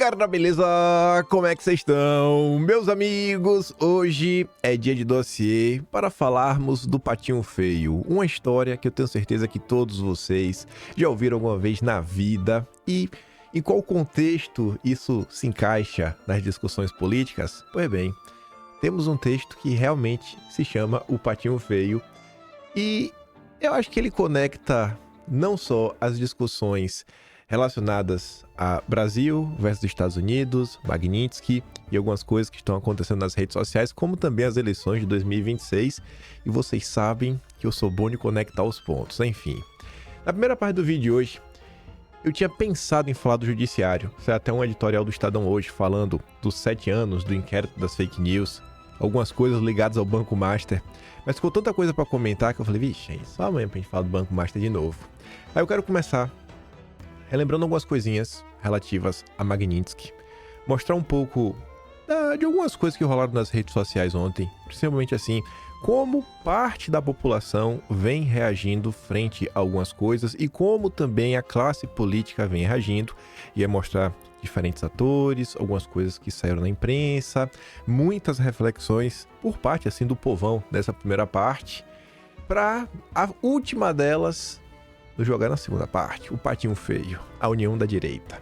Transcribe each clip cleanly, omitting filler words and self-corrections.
galera, beleza? Como é que vocês estão? Meus amigos, hoje é dia de dossiê para falarmos do Patinho Feio, uma história que eu tenho certeza que todos vocês já ouviram alguma vez na vida. E em qual contexto isso se encaixa nas discussões políticas? Pois bem, temos um texto que realmente se chama O Patinho Feio e eu acho que ele conecta não só as discussões relacionadas a Brasil versus Estados Unidos, Magnitsky e algumas coisas que estão acontecendo nas redes sociais, como também as eleições de 2026. E vocês sabem que eu sou bom de conectar os pontos. Enfim, na primeira parte do vídeo de hoje, eu tinha pensado em falar do judiciário. Saiu até um editorial do Estadão hoje falando dos 7 anos do inquérito das fake news, algumas coisas ligadas ao Banco Master. Mas ficou tanta coisa para comentar que eu falei, vixe, só amanhã pra gente falar do Banco Master de novo. Aí eu quero começar relembrando algumas coisinhas relativas a Magnitsky, mostrar um pouco de algumas coisas que rolaram nas redes sociais ontem, principalmente assim, como parte da população vem reagindo frente a algumas coisas e como também a classe política vem reagindo, e é mostrar diferentes atores, algumas coisas que saíram na imprensa, muitas reflexões por parte assim do povão dessa primeira parte, para a última delas jogar na segunda parte, o Patinho Feio, a união da direita.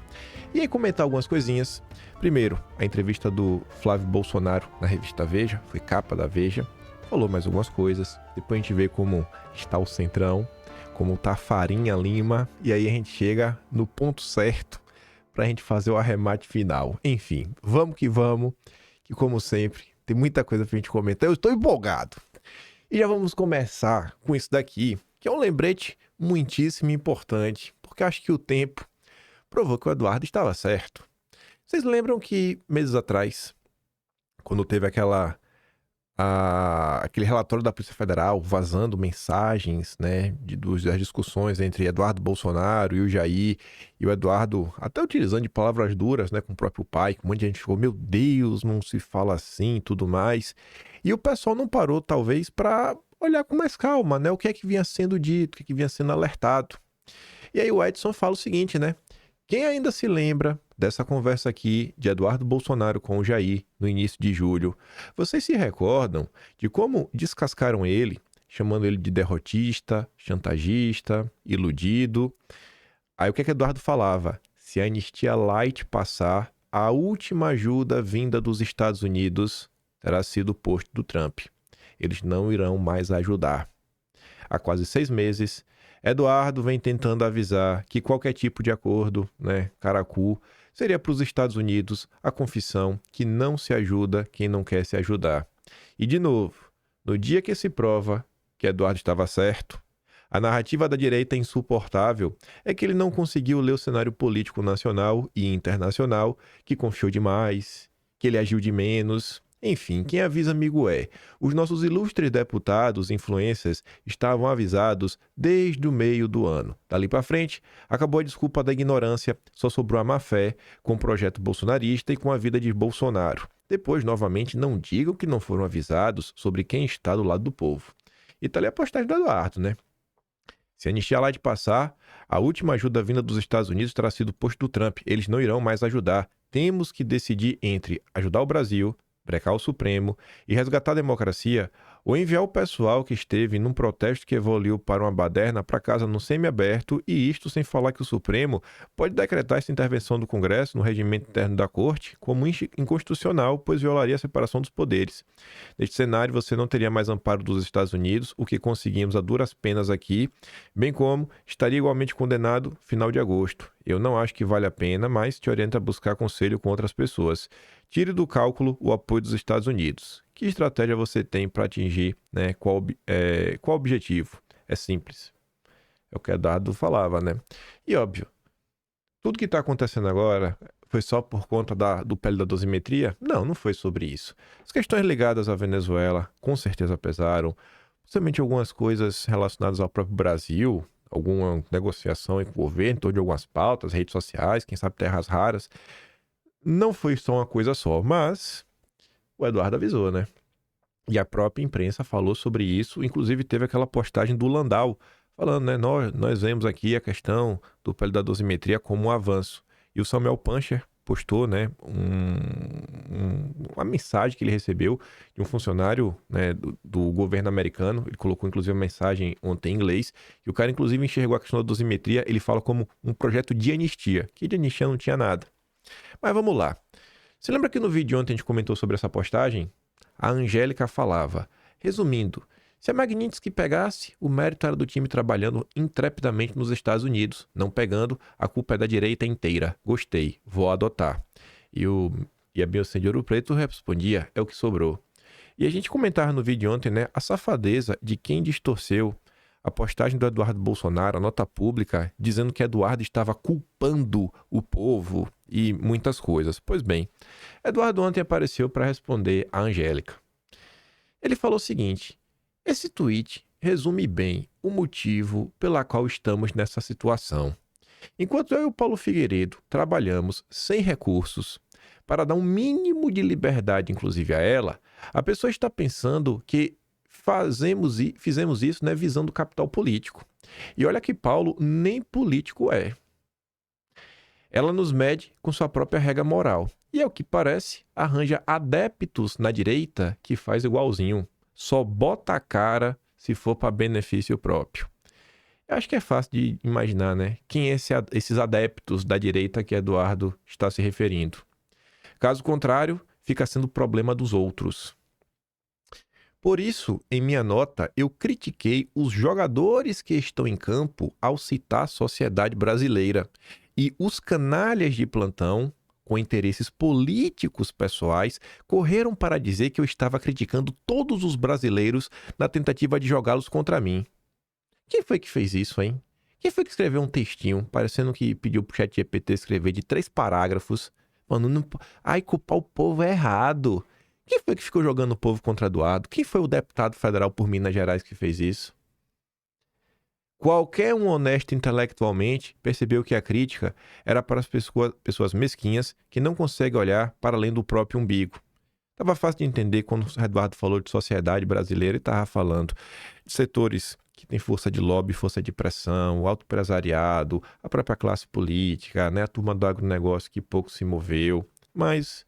E aí comentar algumas coisinhas. Primeiro, a entrevista do Flávio Bolsonaro na revista Veja, foi capa da Veja, falou mais algumas coisas. Depois a gente vê como está o Centrão, como está a Farinha Lima, e aí a gente chega no ponto certo para a gente fazer o arremate final. Enfim, vamos, que como sempre, tem muita coisa pra gente comentar. Eu estou empolgado. E já vamos começar com isso daqui, que é um lembrete muitíssimo importante, porque acho que o tempo provou que o Eduardo estava certo. Vocês lembram que meses atrás, quando teve aquele relatório da Polícia Federal vazando mensagens, né, das discussões entre Eduardo Bolsonaro e o Jair, e o Eduardo até utilizando de palavras duras, né, com o próprio pai, que um monte de gente ficou, meu Deus, não se fala assim e tudo mais. E o pessoal não parou, talvez, para olhar com mais calma, né, o que é que vinha sendo dito, o que é que vinha sendo alertado. E aí o Edson fala o seguinte, né, quem ainda se lembra dessa conversa aqui de Eduardo Bolsonaro com o Jair no início de julho, vocês se recordam de como descascaram ele, chamando ele de derrotista, chantagista, iludido? Aí o que é que Eduardo falava? Se a anistia light passar, a última ajuda vinda dos Estados Unidos terá sido o posto do Trump. Eles não irão mais ajudar. Há quase 6 meses, Eduardo vem tentando avisar que qualquer tipo de acordo, né, caracu, seria para os Estados Unidos a confissão que não se ajuda quem não quer se ajudar. E de novo, no dia que se prova que Eduardo estava certo, a narrativa da direita insuportável é que ele não conseguiu ler o cenário político nacional e internacional, que confiou demais, que ele agiu de menos. Enfim, quem avisa amigo é. Os nossos ilustres deputados, influencers, estavam avisados desde o meio do ano. Dali para frente, acabou a desculpa da ignorância, só sobrou a má-fé com o projeto bolsonarista e com a vida de Bolsonaro. Depois, novamente, não digam que não foram avisados sobre quem está do lado do povo. E tá ali a postagem do Eduardo, né? Se a anistia lá de passar, a última ajuda vinda dos Estados Unidos terá sido o posto do Trump. Eles não irão mais ajudar. Temos que decidir entre ajudar o Brasil, brecar o Supremo e resgatar a democracia, ou enviar o pessoal que esteve num protesto que evoluiu para uma baderna para casa no semiaberto, e isto sem falar que o Supremo pode decretar essa intervenção do Congresso no regimento interno da Corte como inconstitucional, pois violaria a separação dos poderes. Neste cenário, você não teria mais amparo dos Estados Unidos, o que conseguimos a duras penas aqui, bem como estaria igualmente condenado final de agosto. Eu não acho que vale a pena, mas te oriento a buscar conselho com outras pessoas. Tire do cálculo o apoio dos Estados Unidos. Que estratégia você tem para atingir, né, qual objetivo? É simples. É o que Eduardo falava, né? E óbvio, tudo que está acontecendo agora foi só por conta do pele da dosimetria? Não, não foi sobre isso. As questões ligadas à Venezuela com certeza pesaram, principalmente algumas coisas relacionadas ao próprio Brasil, alguma negociação com o governo, em torno de algumas pautas, redes sociais, quem sabe terras raras. Não foi só uma coisa só, mas o Eduardo avisou, né? E a própria imprensa falou sobre isso, inclusive teve aquela postagem do Landau, falando, né? Nós vemos aqui a questão do pele da dosimetria como um avanço. E o Samuel Pancher postou, né, uma mensagem que ele recebeu de um funcionário, né, do governo americano. Ele colocou, inclusive, uma mensagem ontem em inglês, e o cara, inclusive, enxergou a questão da dosimetria. Ele fala como um projeto de anistia, que de anistia não tinha nada. Mas vamos lá. Você lembra que no vídeo de ontem a gente comentou sobre essa postagem? A Angélica falava, resumindo, se a Magnitsky pegasse, o mérito era do time trabalhando intrepidamente nos Estados Unidos. Não pegando, a culpa é da direita inteira. Gostei, vou adotar. E a Beyoncé de Ouro Preto respondia, é o que sobrou. E a gente comentava no vídeo de ontem, né, a safadeza de quem distorceu a postagem do Eduardo Bolsonaro, a nota pública, dizendo que Eduardo estava culpando o povo e muitas coisas. Pois bem, Eduardo ontem apareceu para responder a Angélica. Ele falou o seguinte, esse tweet resume bem o motivo pela qual estamos nessa situação. Enquanto eu e o Paulo Figueiredo trabalhamos sem recursos para dar um mínimo de liberdade, inclusive a ela, a pessoa está pensando que fizemos isso, né, visando capital político. E olha que Paulo nem político é. Ela nos mede com sua própria regra moral. E, ao que parece, arranja adeptos na direita que faz igualzinho. Só bota a cara se for para benefício próprio. Eu acho que é fácil de imaginar, né? Quem é esses adeptos da direita que Eduardo está se referindo. Caso contrário, fica sendo problema dos outros. Por isso, em minha nota, eu critiquei os jogadores que estão em campo ao citar a sociedade brasileira e os canalhas de plantão, com interesses políticos pessoais, correram para dizer que eu estava criticando todos os brasileiros na tentativa de jogá-los contra mim. Quem foi que fez isso, hein? Quem foi que escreveu um textinho, parecendo que pediu pro ChatGPT escrever de 3 parágrafos? Mano, não... Ai, culpar o povo é errado. Quem foi que ficou jogando o povo contra Eduardo? Quem foi o deputado federal por Minas Gerais que fez isso? Qualquer um honesto intelectualmente percebeu que a crítica era para as pessoas mesquinhas que não conseguem olhar para além do próprio umbigo. Estava fácil de entender quando o Eduardo falou de sociedade brasileira e estava falando de setores que têm força de lobby, força de pressão, o alto empresariado, a própria classe política, né, a turma do agronegócio que pouco se moveu. Mas,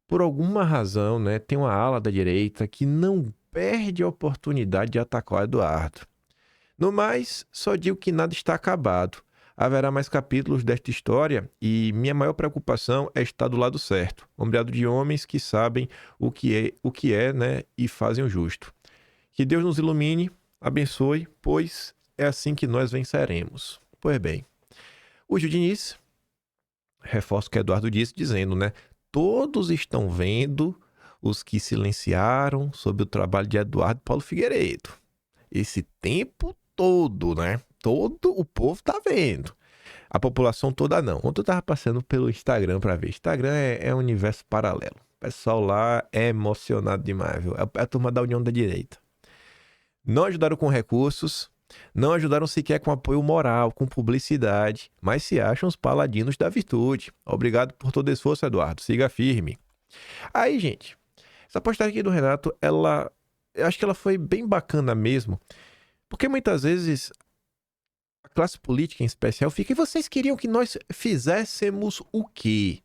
por alguma razão, né, tem uma ala da direita que não perde a oportunidade de atacar o Eduardo. No mais, só digo que nada está acabado. Haverá mais capítulos desta história e minha maior preocupação é estar do lado certo, ombreado de homens que sabem o que é, né, e fazem o justo. Que Deus nos ilumine, abençoe, pois é assim que nós venceremos. Pois bem, o Gil Diniz, reforço o que Eduardo disse, dizendo, né, todos estão vendo os que silenciaram sobre o trabalho de Eduardo Paulo Figueiredo. Esse tempo todo, né? Todo o povo tá vendo. A população toda não. Ontem eu tava passando pelo Instagram pra ver. Instagram é um universo paralelo. O pessoal lá é emocionado demais, viu? É a turma da União da Direita. Não ajudaram com recursos, não ajudaram sequer com apoio moral, com publicidade, mas se acham os paladinos da virtude. Obrigado por todo o esforço, Eduardo. Siga firme. Aí, gente, essa postagem aqui do Renato, eu acho que ela foi bem bacana mesmo, porque muitas vezes a classe política em especial fica, e vocês queriam que nós fizéssemos o quê?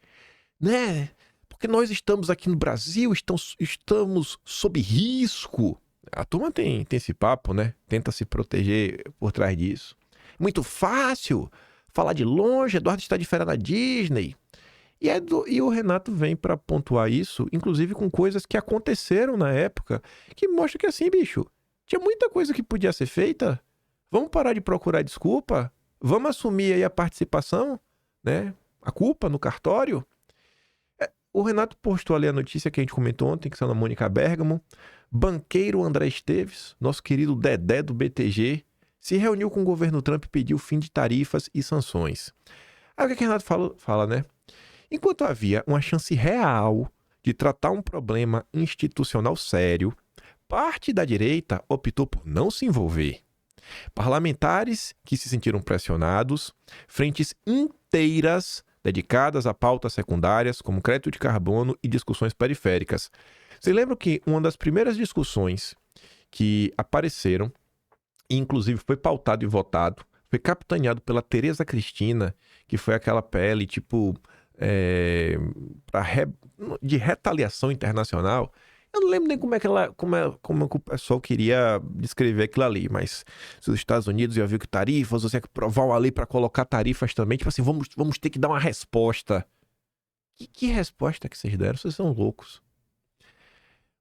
Né? Porque nós estamos aqui no Brasil, estamos sob risco. A turma tem esse papo, né? Tenta se proteger por trás disso. Muito fácil falar de longe, Eduardo está de férias na Disney. E o Renato vem para pontuar isso, inclusive com coisas que aconteceram na época, que mostra que assim, bicho, tinha muita coisa que podia ser feita. Vamos parar de procurar desculpa? Vamos assumir aí a participação, né? A culpa no cartório? O Renato postou ali a notícia que a gente comentou ontem, que saiu na Mônica Bergamo. Banqueiro André Esteves, nosso querido Dedé do BTG, se reuniu com o governo Trump e pediu fim de tarifas e sanções. Aí o que o Renato fala, né? Enquanto havia uma chance real de tratar um problema institucional sério, parte da direita optou por não se envolver. Parlamentares que se sentiram pressionados, frentes inteiras dedicadas a pautas secundárias como crédito de carbono e discussões periféricas. Vocês lembram que uma das primeiras discussões que apareceram, e inclusive foi pautado e votado, foi capitaneado pela Tereza Cristina, que foi aquela PL tipo de retaliação internacional. Eu não lembro nem como é que o pessoal queria descrever aquilo ali, mas se os Estados Unidos iam vir com tarifas, você aprovar uma lei para colocar tarifas também, tipo assim, vamos ter que dar uma resposta. Que resposta que vocês deram? Vocês são loucos.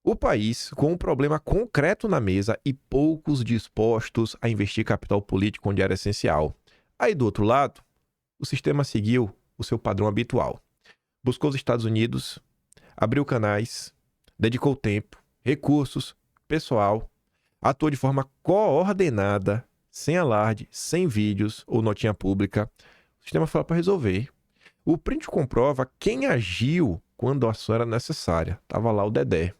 O país com um problema concreto na mesa e poucos dispostos a investir capital político onde era essencial. Aí do outro lado, o sistema seguiu o seu padrão habitual. Buscou os Estados Unidos, abriu canais, dedicou tempo, recursos, pessoal, atuou de forma coordenada, sem alarde, sem vídeos ou notinha pública. O sistema foi lá para resolver. O print comprova quem agiu quando a ação era necessária. Estava lá o Dedé.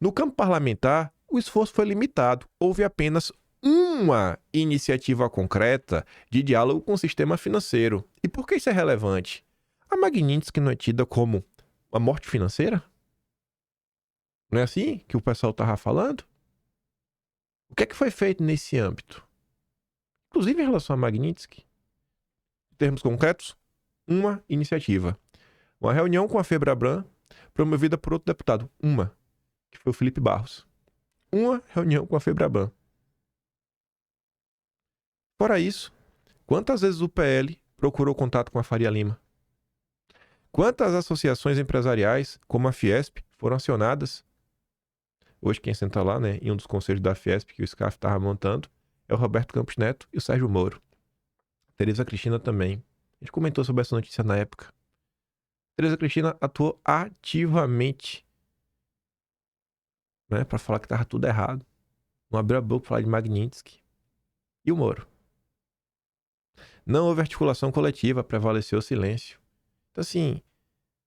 No campo parlamentar, o esforço foi limitado. Houve apenas uma iniciativa concreta de diálogo com o sistema financeiro. E por que isso é relevante? A Magnitsky não é tida como uma morte financeira? Não é assim que o pessoal estava falando? O que é que foi feito nesse âmbito? Inclusive em relação a Magnitsky. Em termos concretos, uma iniciativa. Uma reunião com a Febraban, promovida por outro deputado. Uma, que foi o Felipe Barros. Uma reunião com a Febraban. Fora isso, quantas vezes o PL procurou contato com a Faria Lima? Quantas associações empresariais, como a Fiesp, foram acionadas? Hoje quem senta lá, né, em um dos conselhos da Fiesp que o SCAF estava montando, é o Roberto Campos Neto e o Sérgio Moro. Tereza Cristina também. A gente comentou sobre essa notícia na época. Tereza Cristina atuou ativamente, né, para falar que estava tudo errado. Não abriu a boca para falar de Magnitsky. E o Moro? Não houve articulação coletiva, prevaleceu o silêncio. Então, assim,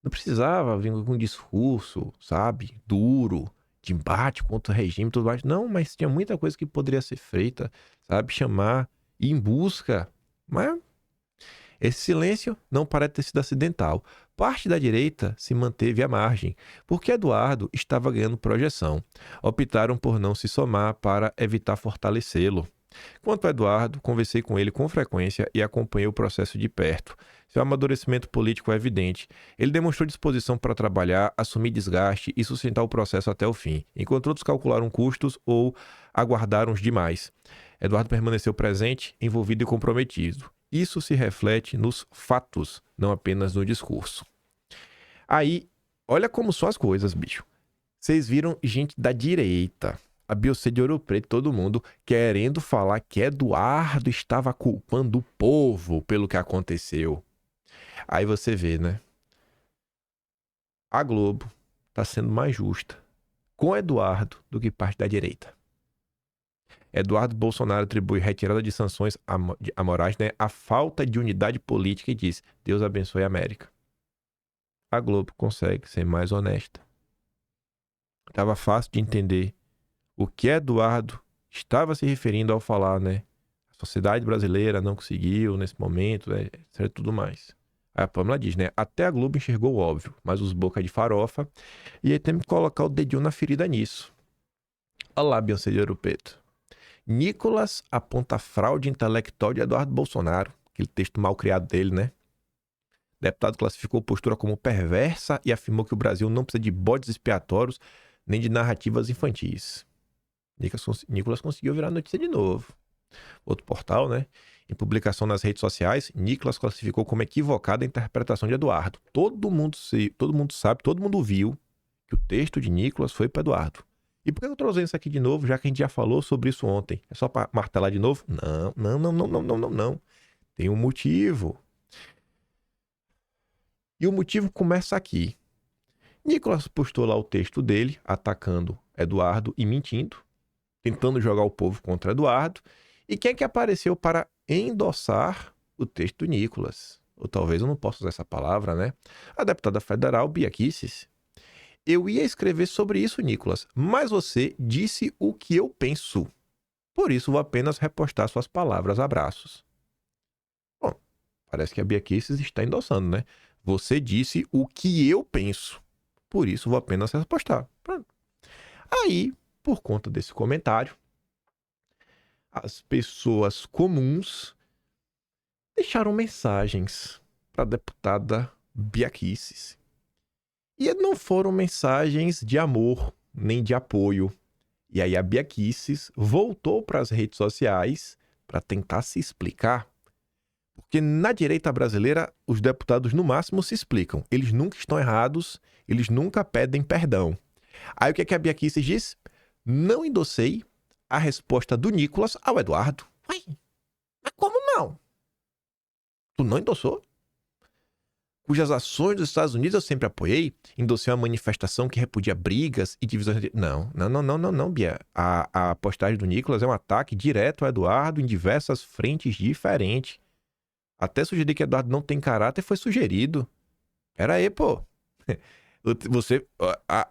não precisava vir com um discurso, sabe, duro, de embate contra o regime e tudo mais. Não, mas tinha muita coisa que poderia ser feita, sabe, chamar, ir em busca. Mas esse silêncio não parece ter sido acidental. Parte da direita se manteve à margem, porque Eduardo estava ganhando projeção. Optaram por não se somar para evitar fortalecê-lo. Quanto a Eduardo, conversei com ele com frequência e acompanhei o processo de perto. Seu amadurecimento político é evidente. Ele demonstrou disposição para trabalhar, assumir desgaste e sustentar o processo até o fim, enquanto outros calcularam custos ou aguardaram os demais. Eduardo permaneceu presente, envolvido e comprometido. Isso se reflete nos fatos, não apenas no discurso. Aí, olha como são as coisas, bicho. Vocês viram gente da direita, a Beyoncé de Ouro Preto, todo mundo querendo falar que Eduardo estava culpando o povo pelo que aconteceu. Aí você vê, né? A Globo está sendo mais justa com Eduardo do que parte da direita. Eduardo Bolsonaro atribui retirada de sanções a Moraes, né, a falta de unidade política e diz: Deus abençoe a América. A Globo consegue ser mais honesta. Estava fácil de entender o que Eduardo estava se referindo ao falar, né? A sociedade brasileira não conseguiu nesse momento, né, etc. Tudo mais. Aí a Pâmela diz, né? Até a Globo enxergou o óbvio, mas os boca de farofa. E aí tem que colocar o dedinho na ferida nisso. Olha lá, Beyoncé de Ouro Preto. Nicolas aponta fraude intelectual de Eduardo Bolsonaro. Aquele texto mal criado dele, né? O deputado classificou a postura como perversa e afirmou que o Brasil não precisa de bodes expiatórios nem de narrativas infantis. Nicolas conseguiu virar notícia de novo. Outro portal, né? Em publicação nas redes sociais, Nicolas classificou como equivocada a interpretação de Eduardo. Todo mundo sabe, todo mundo viu que o texto de Nicolas foi para Eduardo. E por que eu tô trazendo isso aqui de novo, já que a gente já falou sobre isso ontem? É só para martelar de novo? Não. Tem um motivo. E o motivo começa aqui. Nicolas postou lá o texto dele, atacando Eduardo e mentindo, tentando jogar o povo contra Eduardo. E quem é que apareceu para endossar o texto do Nicolas? Ou talvez eu não possa usar essa palavra, né? A deputada federal Bia Kicis. Eu ia escrever sobre isso, Nicolas, mas você disse o que eu penso. Por isso vou apenas repostar suas palavras. Abraços. Bom, parece que a Bia Kicis está endossando, né? Você disse o que eu penso. Por isso vou apenas repostar. Pronto. Aí, por conta desse comentário, as pessoas comuns deixaram mensagens. para a deputada Bia Kicis. E não foram mensagens de amor, nem de apoio. E aí a Bia Kicis voltou para as redes sociais para tentar se explicar. Porque na direita brasileira, os deputados no máximo se explicam. Eles nunca estão errados, eles nunca pedem perdão. Aí o que é que a Bia Kicis diz? Não endossei a resposta do Nicolas ao Eduardo. Ué, mas como não? Tu não endossou? Cujas ações dos Estados Unidos eu sempre apoiei, endossei uma manifestação que repudia brigas e divisões. Não, Bia. A postagem do Nicolas é um ataque direto ao Eduardo em diversas frentes diferentes. Até sugerir que Eduardo não tem caráter foi sugerido. Pera aí, pô. Você.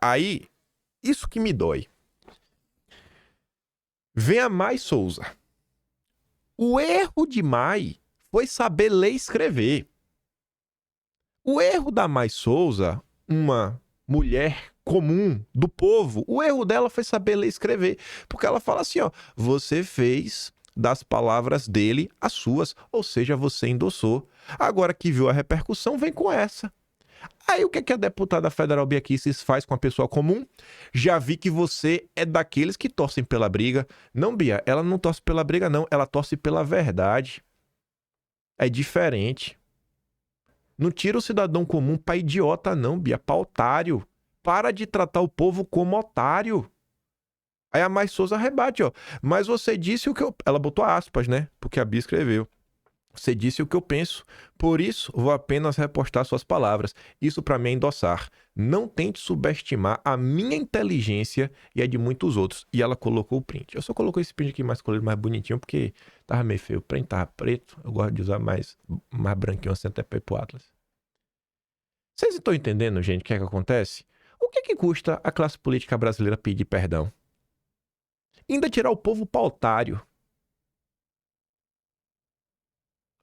Aí, isso que me dói. Vem a Mai Souza. O erro de Mai foi saber ler e escrever. O erro da Mai Souza, uma mulher comum do povo, o erro dela foi saber ler e escrever. Porque ela fala assim, ó, você fez das palavras dele as suas, ou seja, você endossou. Agora que viu a repercussão, vem com essa. Aí o que é que a deputada federal Bia Kicis faz com a pessoa comum? Já vi que você é daqueles que torcem pela briga. Não, Bia, ela não torce pela briga não, ela torce pela verdade. É diferente. Não tira o cidadão comum pra idiota não, Bia, pra otário. Para de tratar o povo como otário. Aí a Mai Souza rebate, ó. Mas você disse o que eu... Ela botou aspas, né? Porque a Bia escreveu. Você disse o que eu penso. Por isso, vou apenas repostar suas palavras. Isso pra mim é endossar. Não tente subestimar a minha inteligência e a de muitos outros. E ela colocou o print. Eu só coloquei esse print aqui mais colorido, mais bonitinho, porque tava meio feio. O print tava preto. Eu gosto de usar mais branquinho assim, até pra ir pro Atlas. Vocês estão entendendo, gente, o que é que acontece? O que é que custa a classe política brasileira pedir perdão? Ainda tirar o povo pra otário.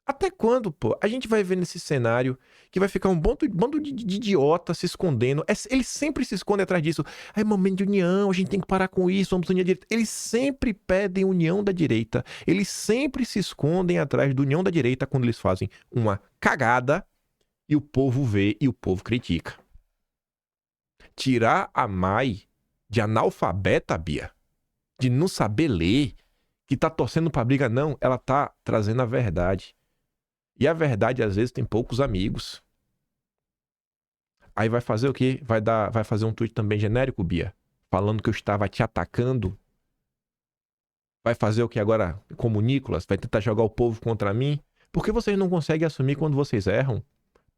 Até quando, pô? A gente vai ver nesse cenário que vai ficar um bando de idiota se escondendo. Eles sempre se escondem atrás disso. É momento de união, a gente tem que parar com isso, vamos unir a direita. Eles sempre pedem união da direita. Eles sempre se escondem atrás da união da direita quando eles fazem uma cagada e o povo vê e o povo critica. Tirar a Mai de analfabeta, Bia, de não saber ler, que tá torcendo pra briga, não, ela tá trazendo a verdade. E a verdade, às vezes, tem poucos amigos. Aí vai fazer o quê? Vai fazer um tweet também genérico, Bia? Falando que eu estava te atacando? Vai fazer o que agora, como Nicolas? Vai tentar jogar o povo contra mim? Por que vocês não conseguem assumir quando vocês erram?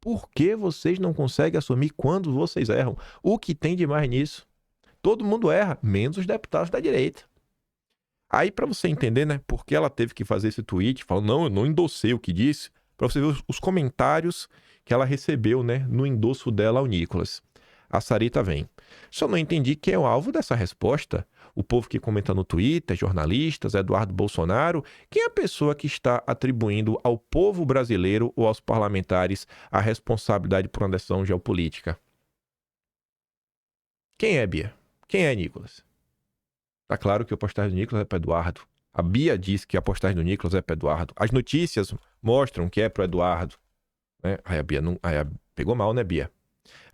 Por que vocês não conseguem assumir quando vocês erram? O que tem de mais nisso? Todo mundo erra, menos os deputados da direita. Aí, pra você entender, né, por que ela teve que fazer esse tweet, falando, não, eu não endossei o que disse, pra você ver os comentários que ela recebeu, né, no endosso dela ao Nicolas. A Sarita vem. Só não entendi quem é o alvo dessa resposta. O povo que comenta no Twitter, jornalistas, Eduardo Bolsonaro. Quem é a pessoa que está atribuindo ao povo brasileiro ou aos parlamentares a responsabilidade por uma decisão geopolítica? Quem é, Bia? Quem é, Nicolas? Tá claro que a postagem do Nicolas é para Eduardo. A Bia diz que a postagem do Nicolas é para Eduardo. As notícias mostram que é para Eduardo. Né? Aí a Bia não... pegou mal, né, Bia?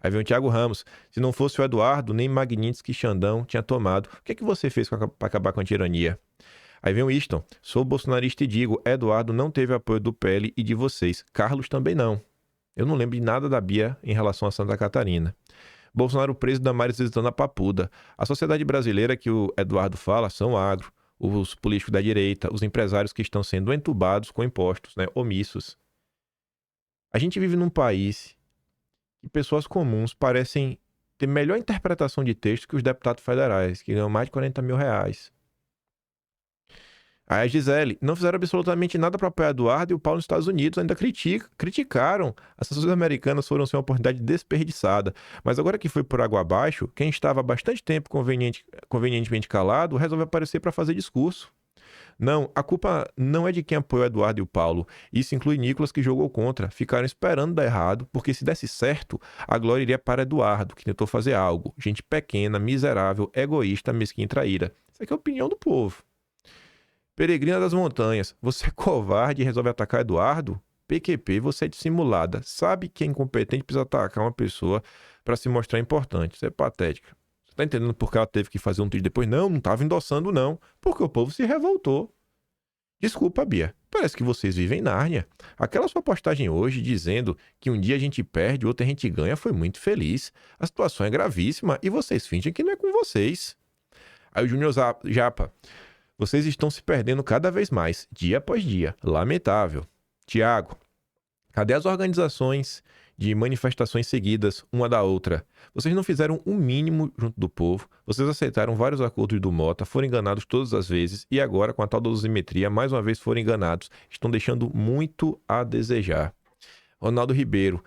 Aí vem o Thiago Ramos. Se não fosse o Eduardo, nem Magnitsky Xandão tinha tomado. O que é que você fez para acabar com a tirania? Aí vem o Easton. Sou bolsonarista e digo, Eduardo não teve apoio do PL e de vocês. Carlos também não. Eu não lembro de nada da Bia em relação a Santa Catarina. Bolsonaro preso, Damares visitando a Papuda. A sociedade brasileira que o Eduardo fala são agro, os políticos da direita, os empresários que estão sendo entubados com impostos, né, omissos. A gente vive num país que pessoas comuns parecem ter melhor interpretação de texto que os deputados federais, que ganham mais de 40 mil reais. Aí a Gisele, não fizeram absolutamente nada para apoiar Eduardo e o Paulo nos Estados Unidos, ainda criticaram. As sanções americanas foram ser uma oportunidade desperdiçada. Mas agora que foi por água abaixo, quem estava há bastante tempo convenientemente calado resolveu aparecer para fazer discurso. Não, a culpa não é de quem apoiou Eduardo e o Paulo. Isso inclui Nicolas, que jogou contra. Ficaram esperando dar errado, porque se desse certo, a glória iria para Eduardo, que tentou fazer algo. Gente pequena, miserável, egoísta, mesquinha e traíra. Isso aqui é a opinião do povo. Peregrina das Montanhas, você é covarde e resolve atacar Eduardo? PQP, você é dissimulada, sabe que é incompetente, precisa atacar uma pessoa para se mostrar importante. Isso é patética. Você tá entendendo por que ela teve que fazer um tweet depois? Não estava endossando não, porque o povo se revoltou. Desculpa, Bia. Parece que vocês vivem em Nárnia. Aquela sua postagem hoje dizendo que um dia a gente perde, outro a gente ganha foi muito feliz. A situação é gravíssima e vocês fingem que não é com vocês. Aí o Júnior Japa. Vocês estão se perdendo cada vez mais, dia após dia. Lamentável. Tiago, cadê as organizações de manifestações seguidas, uma da outra? Vocês não fizeram o mínimo junto do povo, vocês aceitaram vários acordos do Mota, foram enganados todas as vezes e agora, com a tal dosimetria, mais uma vez foram enganados. Estão deixando muito a desejar. Ronaldo Ribeiro,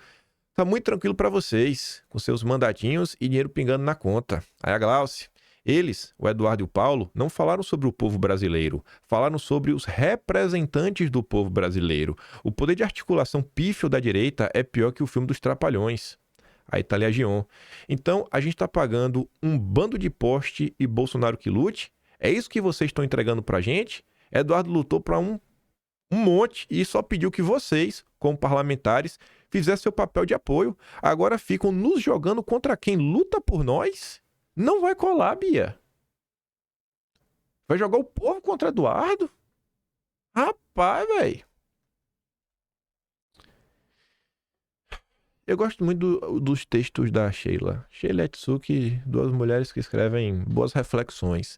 tá muito tranquilo para vocês, com seus mandatinhos e dinheiro pingando na conta. Aí a Glauce, eles, o Eduardo e o Paulo, não falaram sobre o povo brasileiro, falaram sobre os representantes do povo brasileiro. O poder de articulação pífio da direita é pior que o filme dos Trapalhões. A Itália Gion. Então, a gente está pagando um bando de poste e Bolsonaro que lute? É isso que vocês estão entregando pra gente? Eduardo lutou para um monte e só pediu que vocês, como parlamentares, fizessem seu papel de apoio. Agora ficam nos jogando contra quem luta por nós? Não vai colar, Bia. Vai jogar o povo contra Eduardo? Rapaz, velho. Eu gosto muito dos textos da Sheila. Sheila Etsuki, duas mulheres que escrevem boas reflexões.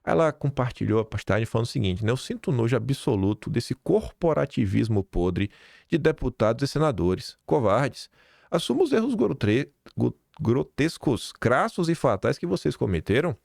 Ela compartilhou a postagem falando o seguinte, né? Eu sinto nojo absoluto desse corporativismo podre de deputados e senadores. Covardes. Assuma os erros grotescos, crassos e fatais que vocês cometeram.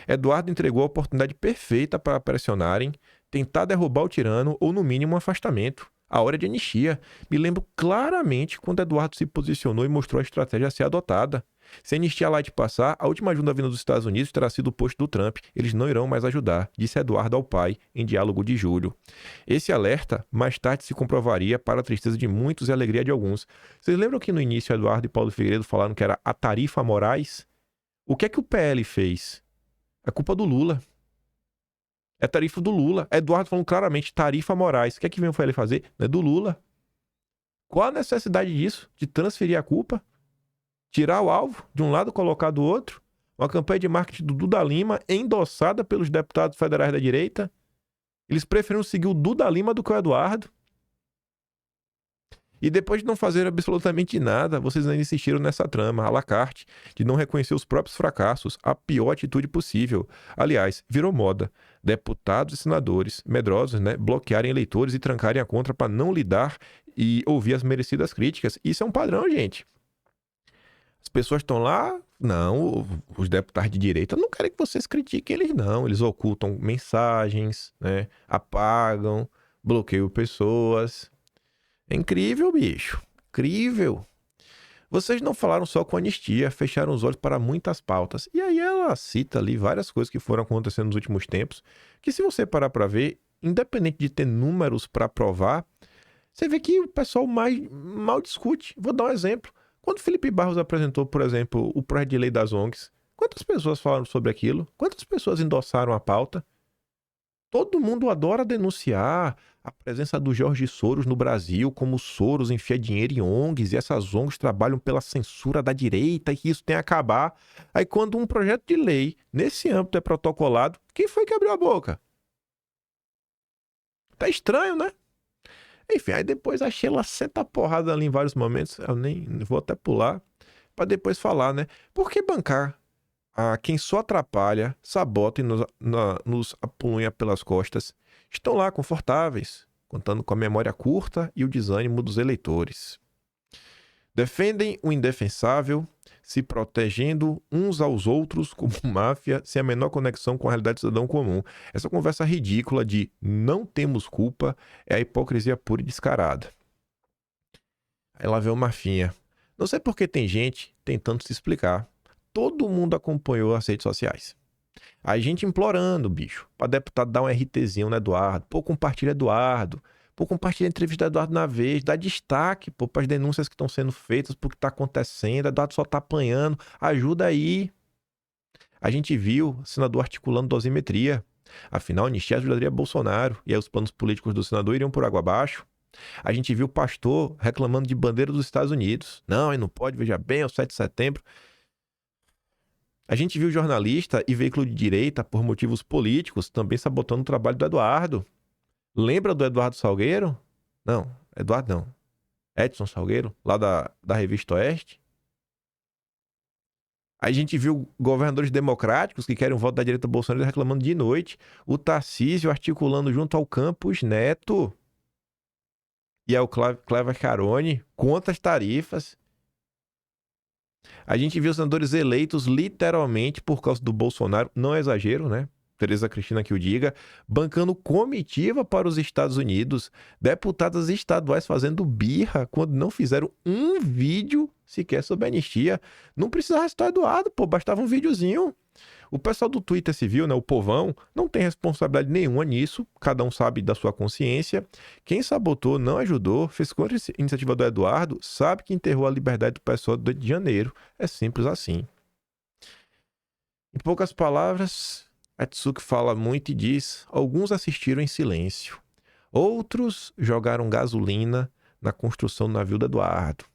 Eduardo entregou a oportunidade perfeita para pressionarem, tentar derrubar o tirano ou, no mínimo, um afastamento. A hora de anistia. Me lembro claramente quando Eduardo se posicionou e mostrou a estratégia a ser adotada. Se a anistia light passar, a última ajuda vinda dos Estados Unidos terá sido o posto do Trump. Eles não irão mais ajudar, disse Eduardo ao pai em diálogo de julho. Esse alerta mais tarde se comprovaria para a tristeza de muitos e a alegria de alguns. Vocês lembram que no início Eduardo e Paulo Figueiredo falaram que era a tarifa Moraes? O que é que o PL fez? É culpa do Lula. É tarifa do Lula. Eduardo falando claramente, tarifa Moraes. O que é que veio o PL fazer? Não é do Lula. Qual a necessidade disso? De transferir a culpa? Tirar o alvo de um lado, colocar do outro? Uma campanha de marketing do Duda Lima, endossada pelos deputados federais da direita? Eles preferiram seguir o Duda Lima do que o Eduardo. E depois de não fazer absolutamente nada, vocês ainda insistiram nessa trama, à la carte, de não reconhecer os próprios fracassos, a pior atitude possível. Aliás, virou moda. Deputados e senadores, medrosos, né, bloquearem eleitores e trancarem a conta para não lidar e ouvir as merecidas críticas. Isso é um padrão, gente. As pessoas estão lá, não, os deputados de direita não querem que vocês critiquem eles, não. Eles ocultam mensagens, né, apagam, bloqueiam pessoas. É incrível, bicho. Incrível. Vocês não falaram só com anistia, fecharam os olhos para muitas pautas. E aí ela cita ali várias coisas que foram acontecendo nos últimos tempos, que se você parar para ver, independente de ter números para provar, você vê que o pessoal mal discute. Vou dar um exemplo. Quando Felipe Barros apresentou, por exemplo, o projeto de lei das ONGs, quantas pessoas falaram sobre aquilo? Quantas pessoas endossaram a pauta? Todo mundo adora denunciar a presença do Jorge Soros no Brasil, como o Soros enfia dinheiro em ONGs e essas ONGs trabalham pela censura da direita e que isso tem que acabar. Aí quando um projeto de lei nesse âmbito é protocolado, quem foi que abriu a boca? Tá estranho, né? Enfim, aí depois a Sheila senta a porrada ali em vários momentos, eu nem vou até pular, para depois falar, né? Por que bancar a quem só atrapalha, sabota e nos apunha pelas costas? Estão lá confortáveis, contando com a memória curta e o desânimo dos eleitores. Defendem o indefensável, se protegendo uns aos outros como máfia, sem a menor conexão com a realidade do cidadão comum. Essa conversa ridícula de não temos culpa é a hipocrisia pura e descarada. Aí lá vem o Marfinha. Não sei por que tem gente tentando se explicar. Todo mundo acompanhou as redes sociais. Aí gente implorando, bicho, pra deputado dar um RTzinho no Eduardo. Pô, compartilha Eduardo. Pô, compartilha a entrevista do Eduardo na vez. Dá destaque, pô, pras denúncias que estão sendo feitas, pro que tá acontecendo. Eduardo só tá apanhando. Ajuda aí. A gente viu o senador articulando dosimetria. Afinal, a anistia ajudaria Bolsonaro. E aí os planos políticos do senador iriam por água abaixo. A gente viu pastor reclamando de bandeira dos Estados Unidos. Não, aí não pode, veja bem, é o 7 de setembro. A gente viu jornalista e veículo de direita, por motivos políticos, também sabotando o trabalho do Eduardo. Lembra do Eduardo Salgueiro? Não, Eduardo não. Edson Salgueiro, lá da Revista Oeste. A gente viu governadores democráticos que querem o voto da direita Bolsonaro reclamando de noite. O Tarcísio articulando junto ao Campos Neto e ao Clever Carone contra as tarifas. A gente viu senadores eleitos literalmente por causa do Bolsonaro, não é exagero, né? Tereza Cristina que o diga, bancando comitiva para os Estados Unidos, deputadas estaduais fazendo birra quando não fizeram um vídeo sequer sobre anistia. Não precisava citar Eduardo, pô, bastava um videozinho. O pessoal do Twitter civil, né, o povão, não tem responsabilidade nenhuma nisso, cada um sabe da sua consciência. Quem sabotou, não ajudou, fez contra a iniciativa do Eduardo, sabe que enterrou a liberdade do pessoal do 8 de janeiro. É simples assim. Em poucas palavras, Atsuki fala muito e diz: alguns assistiram em silêncio. Outros jogaram gasolina na construção do navio do Eduardo.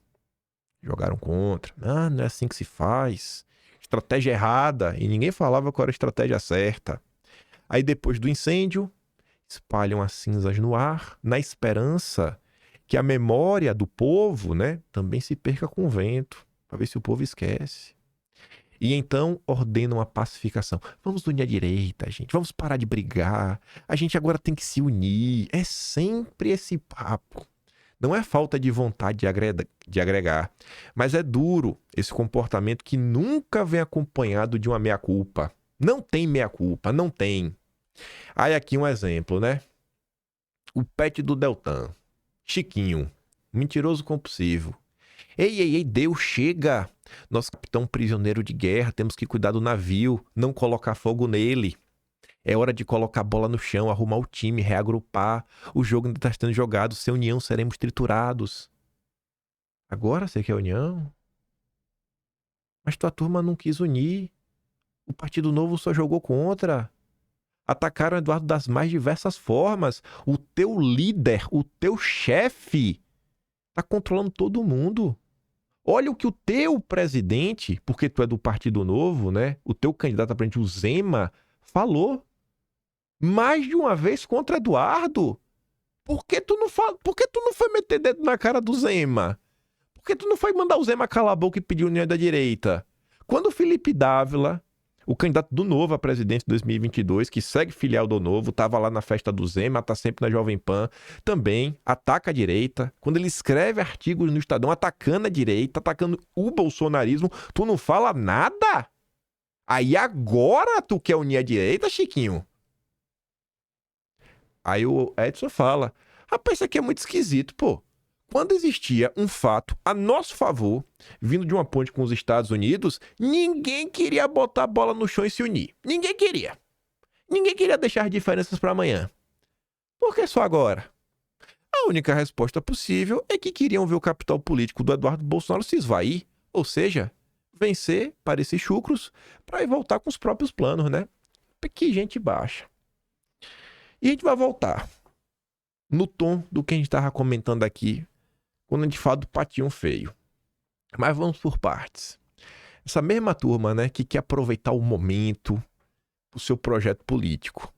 Jogaram contra. Ah, não é assim que se faz. Estratégia errada. E ninguém falava qual era a estratégia certa. Aí depois do incêndio, espalham as cinzas no ar, na esperança que a memória do povo, né, também se perca com o vento, para ver se o povo esquece. E então ordenam a pacificação. Vamos unir a direita, gente. Vamos parar de brigar. A gente agora tem que se unir. É sempre esse papo. Não é falta de vontade de agregar, mas é duro esse comportamento que nunca vem acompanhado de uma meia-culpa. Não tem meia-culpa, não tem. Aí aqui um exemplo, né? O pet do Deltan. Chiquinho. Mentiroso compulsivo. Ei, Deus, chega! Nosso capitão prisioneiro de guerra, temos que cuidar do navio, não colocar fogo nele. É hora de colocar a bola no chão, arrumar o time, reagrupar. O jogo ainda está sendo jogado, sem união seremos triturados. Agora você quer união? Mas tua turma não quis unir. O Partido Novo só jogou contra. Atacaram Eduardo das mais diversas formas. O teu líder, o teu chefe, tá controlando todo mundo. Olha o que o teu presidente, porque tu é do Partido Novo, né? O teu candidato a presidente, o Zema, falou. Mais de uma vez contra Eduardo. Por que tu não foi meter dedo na cara do Zema? Por que tu não foi mandar o Zema calar a boca e pedir união da direita? Quando o Felipe Dávila, o candidato do Novo a presidente de 2022, que segue filial do Novo, estava lá na festa do Zema, está sempre na Jovem Pan, também ataca a direita. Quando ele escreve artigos no Estadão atacando a direita, atacando o bolsonarismo, tu não fala nada? Aí agora tu quer unir a direita, Chiquinho? Aí o Edson fala: rapaz, isso aqui é muito esquisito, pô. Quando existia um fato a nosso favor, vindo de uma ponte com os Estados Unidos, ninguém queria botar a bola no chão e se unir. Ninguém queria. Ninguém queria deixar diferenças para amanhã. Por que só agora? A única resposta possível é que queriam ver o capital político do Eduardo Bolsonaro se esvair, ou seja, vencer, parecer chucros, para ir voltar com os próprios planos, né? Que gente baixa. E a gente vai voltar no tom do que a gente estava comentando aqui, quando a gente fala do patinho feio. Mas vamos por partes. Essa mesma turma, né, que quer aproveitar o momento o seu projeto político.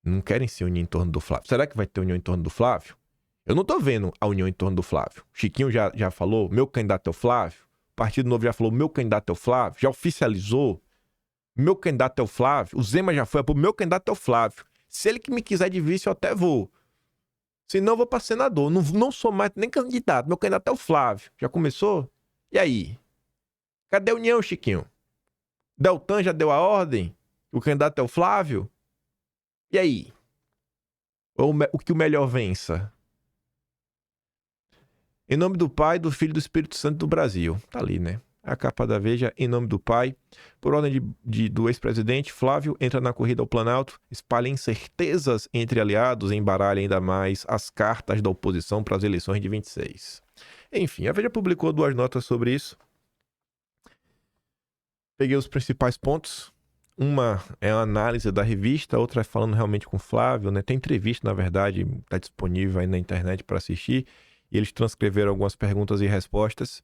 Não querem se unir em torno do Flávio. Será que vai ter união em torno do Flávio? Eu não tô vendo a união em torno do Flávio. Chiquinho já falou, meu candidato é o Flávio. O Partido Novo já falou, meu candidato é o Flávio. Já oficializou. Meu candidato é o Flávio. O Zema já foi, meu candidato é o Flávio. Se ele que me quiser de vice, eu até vou. Se não, eu vou para senador. Não sou mais nem candidato. Meu candidato é o Flávio. Já começou? E aí? Cadê a união, Chiquinho? Deltan já deu a ordem? O candidato é o Flávio? E aí? O que o melhor vença? Em nome do Pai, do Filho e do Espírito Santo do Brasil. Tá ali, né? A capa da Veja, em nome do Pai. Por ordem do ex-presidente, Flávio entra na corrida ao Planalto, espalha incertezas entre aliados e embaralha ainda mais as cartas da oposição para as eleições de 26. Enfim, a Veja publicou 2 notas sobre isso. Peguei os principais pontos. Uma é a análise da revista, outra é falando realmente com o Flávio, né? Tem entrevista, na verdade, está disponível aí na internet para assistir. E eles transcreveram algumas perguntas e respostas.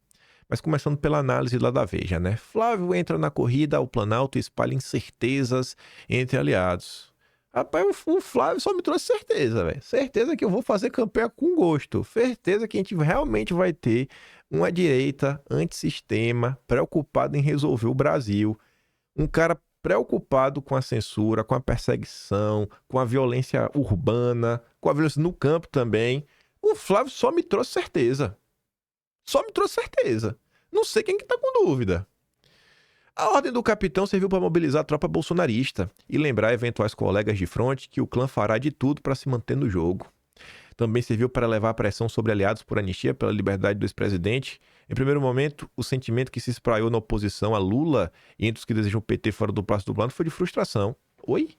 Mas começando pela análise lá da Veja, né? Flávio entra na corrida ao Planalto e espalha incertezas entre aliados. Rapaz, o Flávio só me trouxe certeza, velho. Certeza que eu vou fazer campanha com gosto. Certeza que a gente realmente vai ter uma direita antissistema, preocupada em resolver o Brasil. Um cara preocupado com a censura, com a perseguição, com a violência urbana, com a violência no campo também. O Flávio só me trouxe certeza. Só me trouxe certeza. Não sei quem que tá com dúvida. A ordem do capitão serviu para mobilizar a tropa bolsonarista e lembrar eventuais colegas de fronte que o clã fará de tudo para se manter no jogo. Também serviu para levar a pressão sobre aliados por anistia pela liberdade do ex-presidente. Em primeiro momento, o sentimento que se espraiou na oposição a Lula e entre os que desejam o PT fora do Palácio do Planalto foi de frustração. Oi?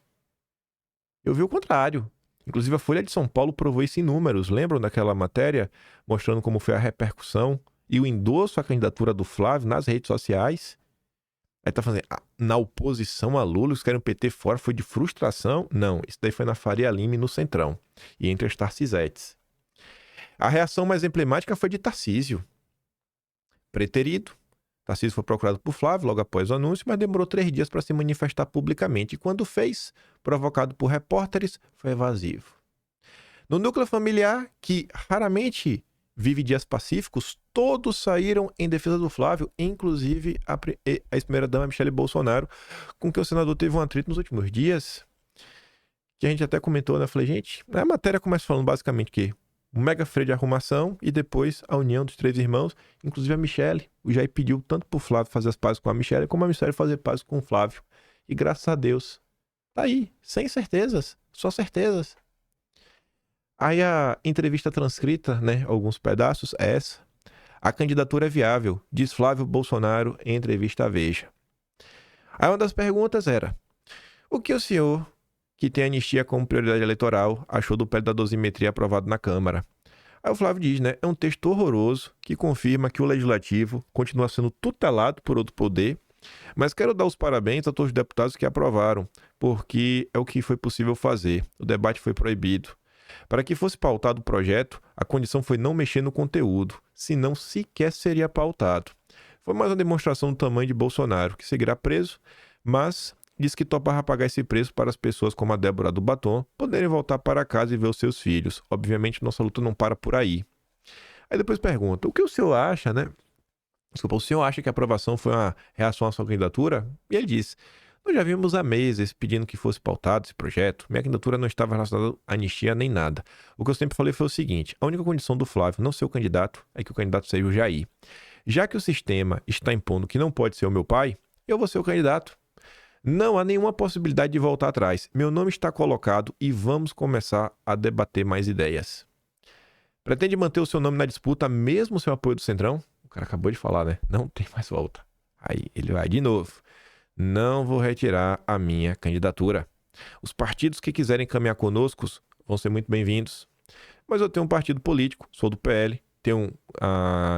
Eu vi o contrário. Inclusive, a Folha de São Paulo provou isso em números. Lembram daquela matéria mostrando como foi a repercussão e o endosso à candidatura do Flávio nas redes sociais? Aí tá fazendo, na oposição a Lula, os que querem o PT fora foi de frustração? Não, isso daí foi na Faria Lima e no Centrão, e entre as Tarcisetes. A reação mais emblemática foi de Tarcísio. Preterido, Tarcísio foi procurado por Flávio logo após o anúncio, mas demorou 3 dias para se manifestar publicamente, e quando fez, provocado por repórteres, foi evasivo. No núcleo familiar, que raramente vive dias pacíficos, todos saíram em defesa do Flávio, inclusive a ex-primeira-dama Michele Bolsonaro, com quem o senador teve um atrito nos últimos dias, que a gente até comentou, né? Falei, gente, a matéria começa falando basicamente que um mega freio de arrumação e depois a união dos 3 irmãos, inclusive a Michele. O Jair pediu tanto pro Flávio fazer as pazes com a Michele, como a Michele fazer pazes com o Flávio. E graças a Deus, tá aí, sem certezas, só certezas. Aí a entrevista transcrita, né, alguns pedaços, é essa. A candidatura é viável, diz Flávio Bolsonaro em entrevista à Veja. Aí uma das perguntas era, o que o senhor, que tem anistia como prioridade eleitoral, achou do PL da dosimetria aprovado na Câmara? Aí o Flávio diz, né, é um texto horroroso que confirma que o Legislativo continua sendo tutelado por outro poder, mas quero dar os parabéns a todos os deputados que aprovaram, porque é o que foi possível fazer. O debate foi proibido. Para que fosse pautado o projeto, a condição foi não mexer no conteúdo, senão sequer seria pautado. Foi mais uma demonstração do tamanho de Bolsonaro, que seguirá preso, mas diz que topava pagar esse preço para as pessoas como a Débora do Batom poderem voltar para casa e ver os seus filhos. Obviamente, nossa luta não para por aí. Aí depois pergunta, o que o senhor acha, né? Desculpa, o senhor acha que a aprovação foi uma reação à sua candidatura? E ele diz, nós já vimos há meses pedindo que fosse pautado esse projeto. Minha candidatura não estava relacionada à anistia nem nada. O que eu sempre falei foi o seguinte, a única condição do Flávio não ser o candidato é que o candidato seja o Jair. Já que o sistema está impondo que não pode ser o meu pai, eu vou ser o candidato. Não há nenhuma possibilidade de voltar atrás. Meu nome está colocado e vamos começar a debater mais ideias. Pretende manter o seu nome na disputa mesmo sem o apoio do Centrão? O cara acabou de falar, né? Não tem mais volta. Aí ele vai de novo. Não vou retirar a minha candidatura. Os partidos que quiserem caminhar conosco vão ser muito bem-vindos. Mas eu tenho um partido político, sou do PL, tenho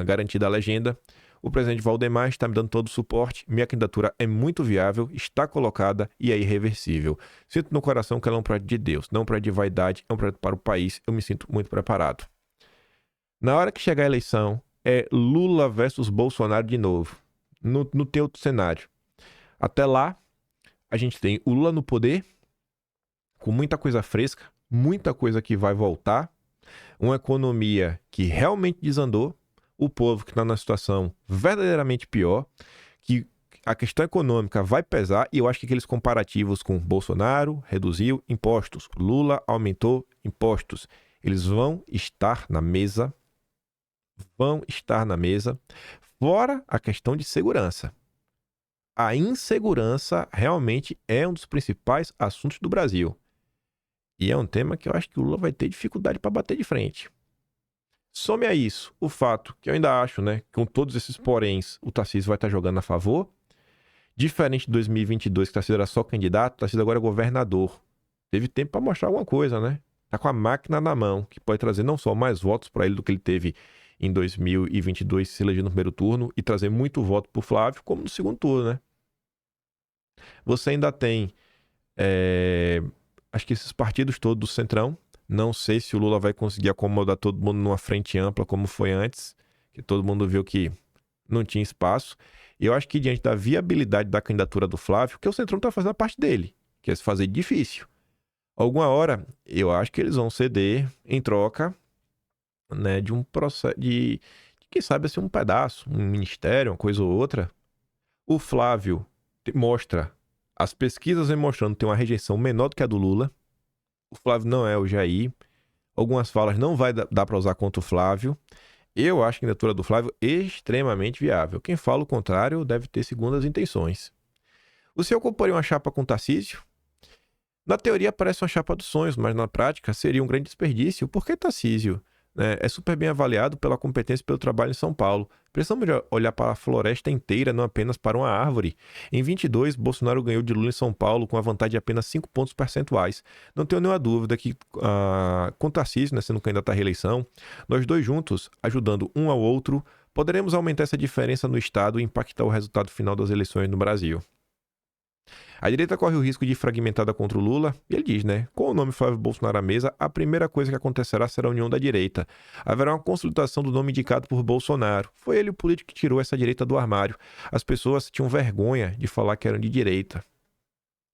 garantida a legenda. O presidente Valdemar está me dando todo o suporte. Minha candidatura é muito viável, está colocada e é irreversível. Sinto no coração que ela é um projeto de Deus, não um projeto de vaidade, é um projeto para o país. Eu me sinto muito preparado. Na hora que chegar a eleição, é Lula versus Bolsonaro de novo. No teu outro cenário. Até lá, a gente tem o Lula no poder, com muita coisa fresca, muita coisa que vai voltar, uma economia que realmente desandou, o povo que está numa situação verdadeiramente pior, que a questão econômica vai pesar, e eu acho que aqueles comparativos com Bolsonaro reduziu impostos, Lula aumentou impostos, eles vão estar na mesa, fora a questão de segurança. A insegurança realmente é um dos principais assuntos do Brasil. E é um tema que eu acho que o Lula vai ter dificuldade para bater de frente. Some a isso o fato, que eu ainda acho, né, que com todos esses poréns, o Tarcísio vai estar jogando a favor. Diferente de 2022, que o Tarcísio era só candidato, o Tarcísio agora é governador. Teve tempo para mostrar alguma coisa, né? Tá com a máquina na mão, que pode trazer não só mais votos para ele do que ele teve em 2022, se eleger no primeiro turno, e trazer muito voto pro Flávio, como no segundo turno, né? Você ainda tem, acho que esses partidos todos do Centrão. Não sei se o Lula vai conseguir acomodar todo mundo numa frente ampla como foi antes, que todo mundo viu que não tinha espaço. E eu acho que diante da viabilidade da candidatura do Flávio, que o Centrão está fazendo a parte dele, que é se fazer difícil. Alguma hora, eu acho que eles vão ceder em troca, né, de um processo, de quem sabe assim, um pedaço, um ministério, uma coisa ou outra. O Flávio mostra, as pesquisas vêm mostrando que tem uma rejeição menor do que a do Lula. O Flávio não é o Jair. Algumas falas não vai dar para usar contra o Flávio. Eu acho a candidatura do Flávio extremamente viável. Quem fala o contrário deve ter segundas intenções. O senhor comporia uma chapa com Tarcísio? Na teoria parece uma chapa dos sonhos, mas na prática seria um grande desperdício. Por que Tarcísio, né, é super bem avaliado pela competência e pelo trabalho em São Paulo? Precisamos olhar para a floresta inteira, não apenas para uma árvore. Em 22, Bolsonaro ganhou de Lula em São Paulo com a vantagem de apenas 5 pontos percentuais. Não tenho nenhuma dúvida que, com Tarcísio, né, sendo candidato à reeleição, nós dois juntos, ajudando um ao outro, poderemos aumentar essa diferença no Estado e impactar o resultado final das eleições no Brasil. A direita corre o risco de ir fragmentada contra o Lula, e ele diz, né? Com o nome Flávio Bolsonaro à mesa, a primeira coisa que acontecerá será a união da direita. Haverá uma consolidação do nome indicado por Bolsonaro. Foi ele o político que tirou essa direita do armário. As pessoas tinham vergonha de falar que eram de direita.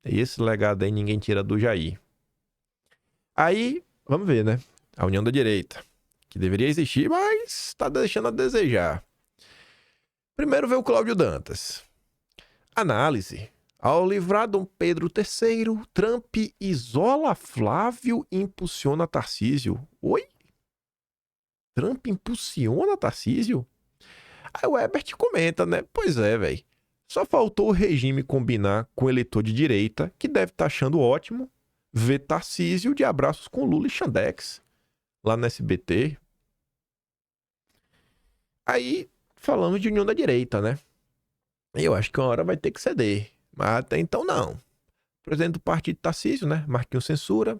E esse legado aí ninguém tira do Jair. Aí, vamos ver, né? A união da direita, que deveria existir, mas está deixando a desejar. Primeiro veio o Cláudio Dantas. Análise. Ao livrar Dom Pedro III, Trump isola Flávio e impulsiona Tarcísio. Oi? Trump impulsiona Tarcísio? Aí o Ebert comenta, né? Pois é, velho. Só faltou o regime combinar com o eleitor de direita, que deve estar achando ótimo, ver Tarcísio de abraços com Lula e Xandex, lá no SBT. Aí, falando de união da direita, né? Eu acho que uma hora vai ter que ceder. Mas até então não. O presidente do partido Tarcísio, né, Marquinhos Censura,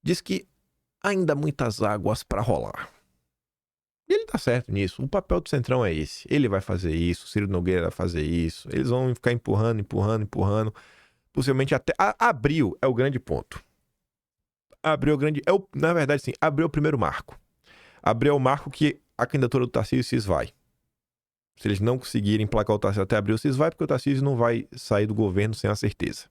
diz que ainda há muitas águas para rolar. E ele tá certo nisso. O papel do Centrão é esse. Ele vai fazer isso, o Ciro Nogueira vai fazer isso. Eles vão ficar empurrando. Possivelmente até... Abril é o grande ponto. Abril é o grande... na verdade, sim, abril é o primeiro marco. Abril é o marco que a candidatura do Tarcísio se esvai. Se eles não conseguirem emplacar o Tarcísio até abril, se esvai, porque o Tarcísio não vai sair do governo sem a certeza.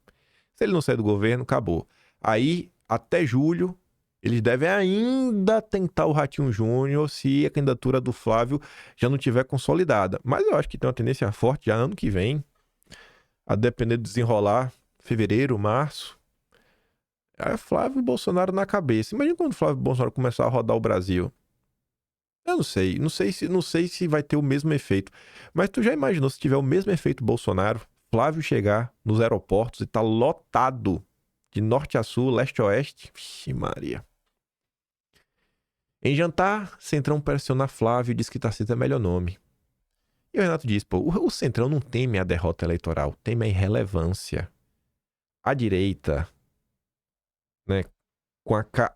Se ele não sair do governo, acabou. Aí, até julho, eles devem ainda tentar o Ratinho Júnior se a candidatura do Flávio já não tiver consolidada. Mas eu acho que tem uma tendência forte já ano que vem, a depender do desenrolar, fevereiro, março. É Flávio Bolsonaro na cabeça. Imagina quando o Flávio Bolsonaro começar a rodar o Brasil. Eu não sei se vai ter o mesmo efeito. Mas tu já imaginou se tiver o mesmo efeito Bolsonaro, Flávio chegar nos aeroportos e tá lotado de norte a sul, leste a oeste? Vixe Maria. Em jantar, Centrão pressiona Flávio e diz que Tarcísio é o melhor nome. E o Renato diz, pô, o Centrão não teme a derrota eleitoral, teme a irrelevância. A direita, né,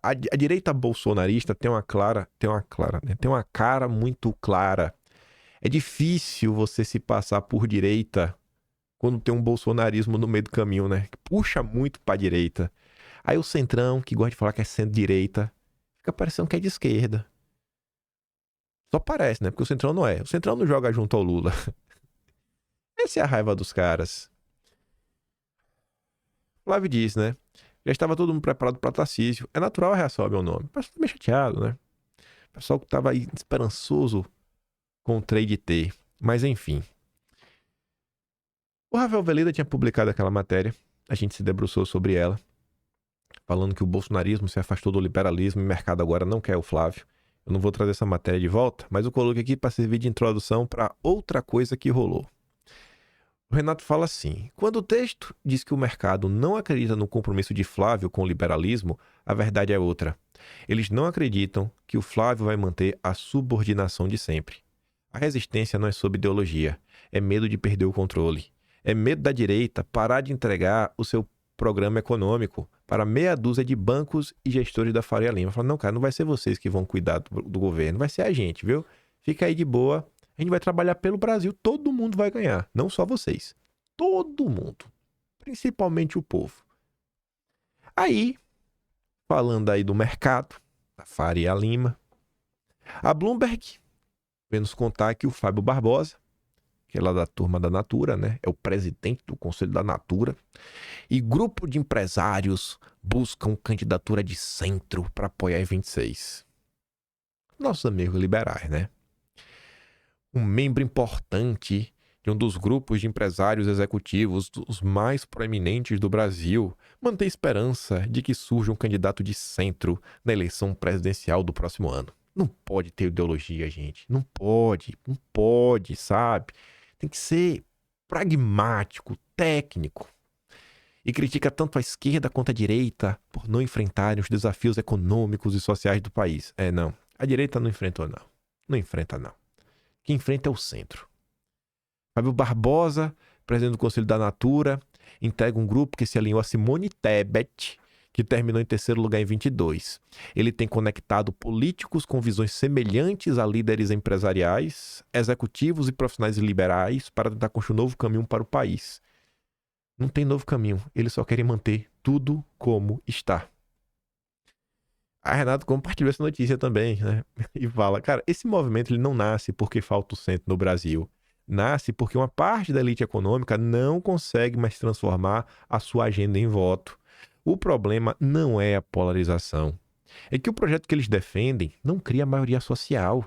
a direita bolsonarista tem uma cara muito clara. É difícil você se passar por direita quando tem um bolsonarismo no meio do caminho, né? Que puxa muito pra direita. Aí o Centrão, que gosta de falar que é centro-direita, fica parecendo que é de esquerda. Só parece, né? Porque o Centrão não é. O Centrão não joga junto ao Lula. Essa é a raiva dos caras. Flávio diz, né? Já estava todo mundo preparado para Tarcísio. É natural a reação ao meu nome. Mas tô meio chateado, né? O pessoal que tava aí esperançoso com o trade T. Mas enfim. O Rafael Veleda tinha publicado aquela matéria. A gente se debruçou sobre ela. Falando que o bolsonarismo se afastou do liberalismo e o mercado agora não quer o Flávio. Eu não vou trazer essa matéria de volta, mas eu coloquei aqui para servir de introdução para outra coisa que rolou. O Renato fala assim: quando o texto diz que o mercado não acredita no compromisso de Flávio com o liberalismo, a verdade é outra. Eles não acreditam que o Flávio vai manter a subordinação de sempre. A resistência não é sobre ideologia, é medo de perder o controle. É medo da direita parar de entregar o seu programa econômico para meia dúzia de bancos e gestores da Faria Lima. Fala, não, cara, não vai ser vocês que vão cuidar do governo, vai ser a gente, viu? Fica aí de boa. A gente vai trabalhar pelo Brasil, todo mundo vai ganhar, não só vocês. Todo mundo. principalmente o povo. Aí, falando aí do mercado, da Faria Lima, a Bloomberg vem nos contar que o Fábio Barbosa, que é lá da turma da Natura, né? É o presidente do Conselho da Natura. E grupo de empresários buscam candidatura de centro para apoiar a 26. Nossos amigos liberais, né? Um membro importante de um dos grupos de empresários executivos dos mais proeminentes do Brasil mantém esperança de que surja um candidato de centro na eleição presidencial do próximo ano. Não pode ter ideologia, gente. Não pode, sabe? Tem que ser pragmático, técnico. E critica tanto a esquerda quanto a direita por não enfrentarem os desafios econômicos e sociais do país. Não. A direita não enfrentou, não. Não enfrenta, não. Quem enfrenta é o centro. Fábio Barbosa, presidente do Conselho da Natura, integra um grupo que se alinhou a Simone Tebet, que terminou em terceiro lugar em 22. Ele tem conectado políticos com visões semelhantes a líderes empresariais, executivos e profissionais liberais para tentar construir um novo caminho para o país. Não tem novo caminho, eles só querem manter tudo como está. A Renato compartilhou essa notícia também, né? E fala, cara, esse movimento ele não nasce porque falta o centro no Brasil. Nasce porque uma parte da elite econômica não consegue mais transformar a sua agenda em voto. O problema não é a polarização. É que o projeto que eles defendem não cria maioria social.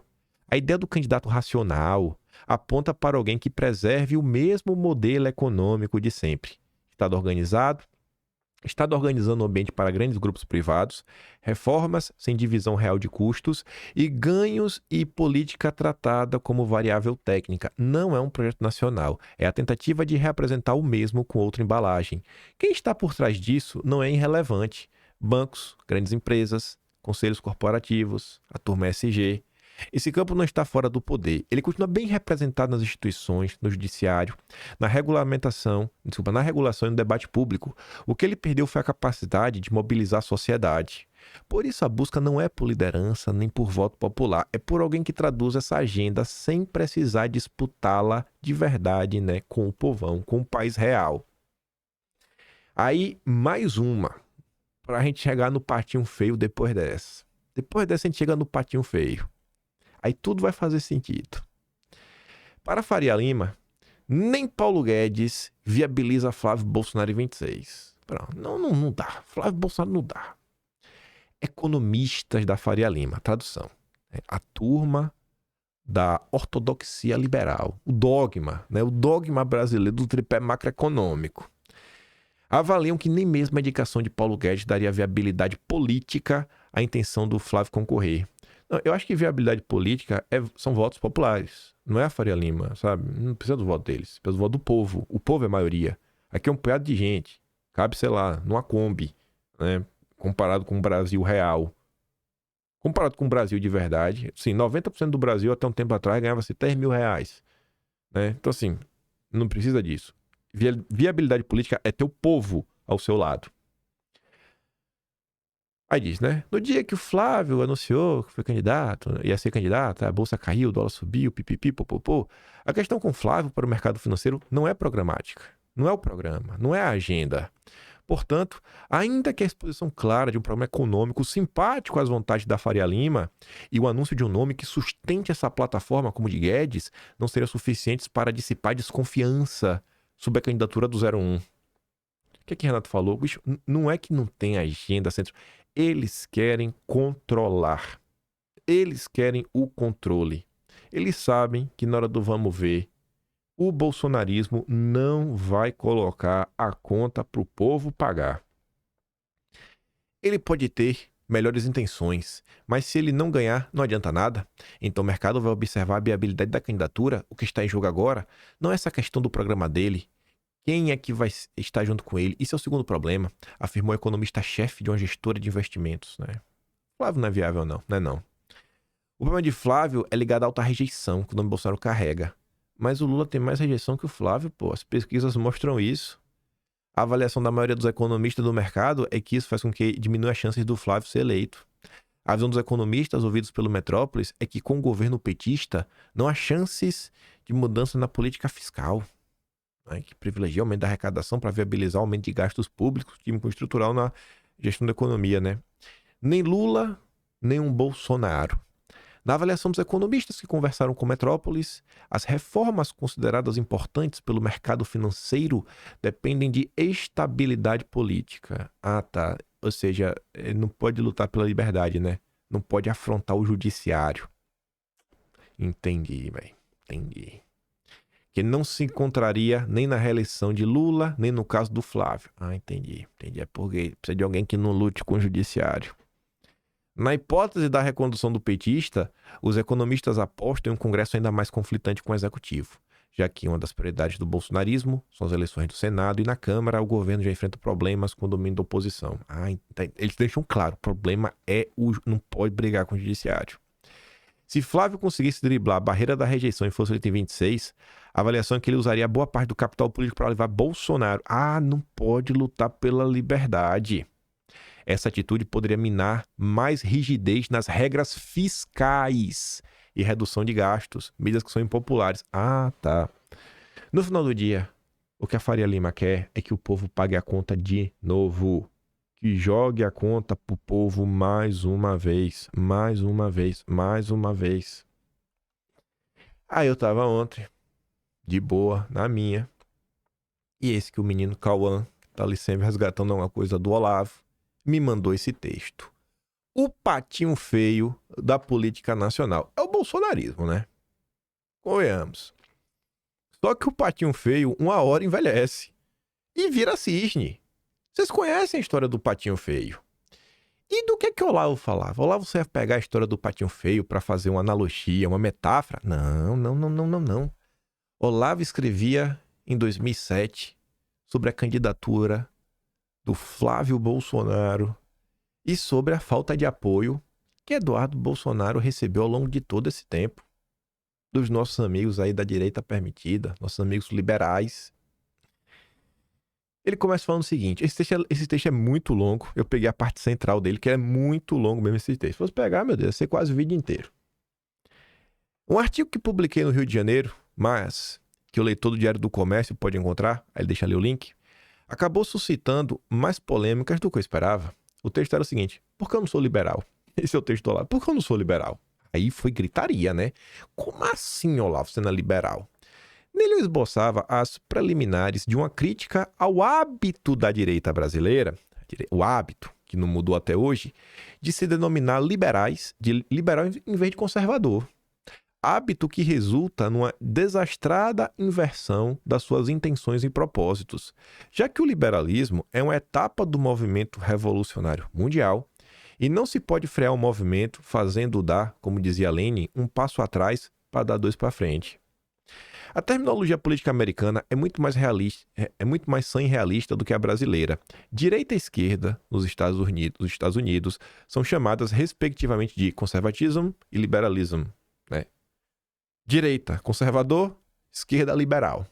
A ideia do candidato racional aponta para alguém que preserve o mesmo modelo econômico de sempre. Estado organizado, Estado organizando o ambiente para grandes grupos privados, reformas sem divisão real de custos e ganhos e política tratada como variável técnica. Não é um projeto nacional, é a tentativa de reapresentar o mesmo com outra embalagem. Quem está por trás disso não é irrelevante. Bancos, grandes empresas, conselhos corporativos, a turma ESG. Esse campo não está fora do poder. Ele continua bem representado nas instituições, no judiciário, na regulação e no debate público. O que ele perdeu foi a capacidade de mobilizar a sociedade. Por isso a busca não é por liderança nem por voto popular, é por alguém que traduz essa agenda sem precisar disputá-la de verdade, né, com o povão, com o país real. Aí, mais uma, para a gente chegar no patinho feio depois dessa. Depois dessa a gente chega no patinho feio. Aí tudo vai fazer sentido. Para Faria Lima, nem Paulo Guedes viabiliza Flávio Bolsonaro em 26. Pronto, não dá. Flávio Bolsonaro não dá. Economistas da Faria Lima, tradução. A turma da ortodoxia liberal, o dogma brasileiro do tripé macroeconômico. Avaliam que nem mesmo a indicação de Paulo Guedes daria viabilidade política à intenção do Flávio concorrer. Não, eu acho que viabilidade política são votos populares. Não é a Faria Lima, sabe? Não precisa do voto deles. Precisa do voto do povo. O povo é a maioria. Aqui é um punhado de gente. Cabe, sei lá, numa Kombi, né? Comparado com o Brasil real. Comparado com o Brasil de verdade, sim, 90% do Brasil até um tempo atrás ganhava-se 10 mil reais. Né? Então, assim, não precisa disso. Viabilidade política é ter o povo ao seu lado. Aí diz, né? No dia que o Flávio anunciou que foi candidato, ia ser candidato, a bolsa caiu, o dólar subiu, pipipi, popopô. A questão com o Flávio para o mercado financeiro não é programática. Não é o programa, não é a agenda. Portanto, ainda que a exposição clara de um problema econômico simpático às vontades da Faria Lima e o anúncio de um nome que sustente essa plataforma como o de Guedes não seriam suficientes para dissipar desconfiança sobre a candidatura do 01. O que Renato falou? Bicho, não é que não tem agenda centro. Eles querem controlar. Eles querem o controle. Eles sabem que na hora do vamos ver, o bolsonarismo não vai colocar a conta para o povo pagar. Ele pode ter melhores intenções, mas se ele não ganhar, não adianta nada. Então o mercado vai observar a viabilidade da candidatura. O que está em jogo agora não é essa questão do programa dele. Quem é que vai estar junto com ele? Isso é o segundo problema, afirmou o economista-chefe de uma gestora de investimentos. Né? Flávio não é viável não, né não. O problema de Flávio é ligado à alta rejeição que o nome Bolsonaro carrega. Mas o Lula tem mais rejeição que o Flávio, pô. As pesquisas mostram isso. A avaliação da maioria dos economistas do mercado é que isso faz com que diminua as chances do Flávio ser eleito. A visão dos economistas ouvidos pelo Metrópolis é que com o governo petista não há chances de mudança na política fiscal. né, que privilegia o aumento da arrecadação para viabilizar o aumento de gastos públicos, químico e estrutural na gestão da economia, né? Nem Lula, nem um Bolsonaro. Na avaliação dos economistas que conversaram com Metrópolis, as reformas consideradas importantes pelo mercado financeiro dependem de estabilidade política. Ah, tá. Ou seja, não pode lutar pela liberdade, né? Não pode afrontar o judiciário. Entendi, velho. Entendi. Que não se encontraria nem na reeleição de Lula, nem no caso do Flávio. Ah, entendi. Entendi. É porque precisa de alguém que não lute com o judiciário. Na hipótese da recondução do petista, os economistas apostam em um Congresso ainda mais conflitante com o Executivo, já que uma das prioridades do bolsonarismo são as eleições do Senado e na Câmara o governo já enfrenta problemas com o domínio da oposição. Eles deixam claro, o problema é não pode brigar com o judiciário. Se Flávio conseguisse driblar a barreira da rejeição e fosse eleito em 26, a avaliação é que ele usaria boa parte do capital político para levar Bolsonaro. Não pode lutar pela liberdade. Essa atitude poderia minar mais rigidez nas regras fiscais e redução de gastos, medidas que são impopulares. Tá. No final do dia, o que a Faria Lima quer é que o povo pague a conta de novo. Que jogue a conta pro povo mais uma vez. Mais uma vez. Mais uma vez. Aí eu tava ontem, de boa, na minha. E esse que o menino Cauã, tá ali sempre resgatando alguma coisa do Olavo, me mandou esse texto. O patinho feio da política nacional. É o bolsonarismo, né? Convenhamos. Só que o patinho feio, uma hora envelhece. E vira cisne. Vocês conhecem a história do patinho feio. E do que Olavo falava? Olavo você ia pegar a história do patinho feio para fazer uma analogia, uma metáfora? Não. Olavo escrevia em 2007 sobre a candidatura do Flávio Bolsonaro e sobre a falta de apoio que Eduardo Bolsonaro recebeu ao longo de todo esse tempo dos nossos amigos aí da direita permitida, nossos amigos liberais. Ele começa falando o seguinte, esse texto é muito longo, eu peguei a parte central dele, que é muito longo mesmo esse texto. Se fosse pegar, meu Deus, ia ser quase o vídeo inteiro. Um artigo que publiquei no Rio de Janeiro, mas que o leitor do Diário do Comércio pode encontrar, aí ele deixa ali o link, acabou suscitando mais polêmicas do que eu esperava. O texto era o seguinte, por que eu não sou liberal? Esse é o texto do Olavo, por que eu não sou liberal? Aí foi gritaria, né? Como assim, Olavo, você não é liberal? Nele eu esboçava as preliminares de uma crítica ao hábito da direita brasileira, o hábito, que não mudou até hoje, de se denominar de liberal em vez de conservador. Hábito que resulta numa desastrada inversão das suas intenções e propósitos, já que o liberalismo é uma etapa do movimento revolucionário mundial e não se pode frear o movimento fazendo dar, como dizia Lenin, um passo atrás para dar dois para frente. A terminologia política americana é muito mais realista, é muito mais sã e realista do que a brasileira. Direita e esquerda nos Estados Unidos são chamadas respectivamente de conservatismo e liberalismo, né? Direita, conservador, esquerda, liberal.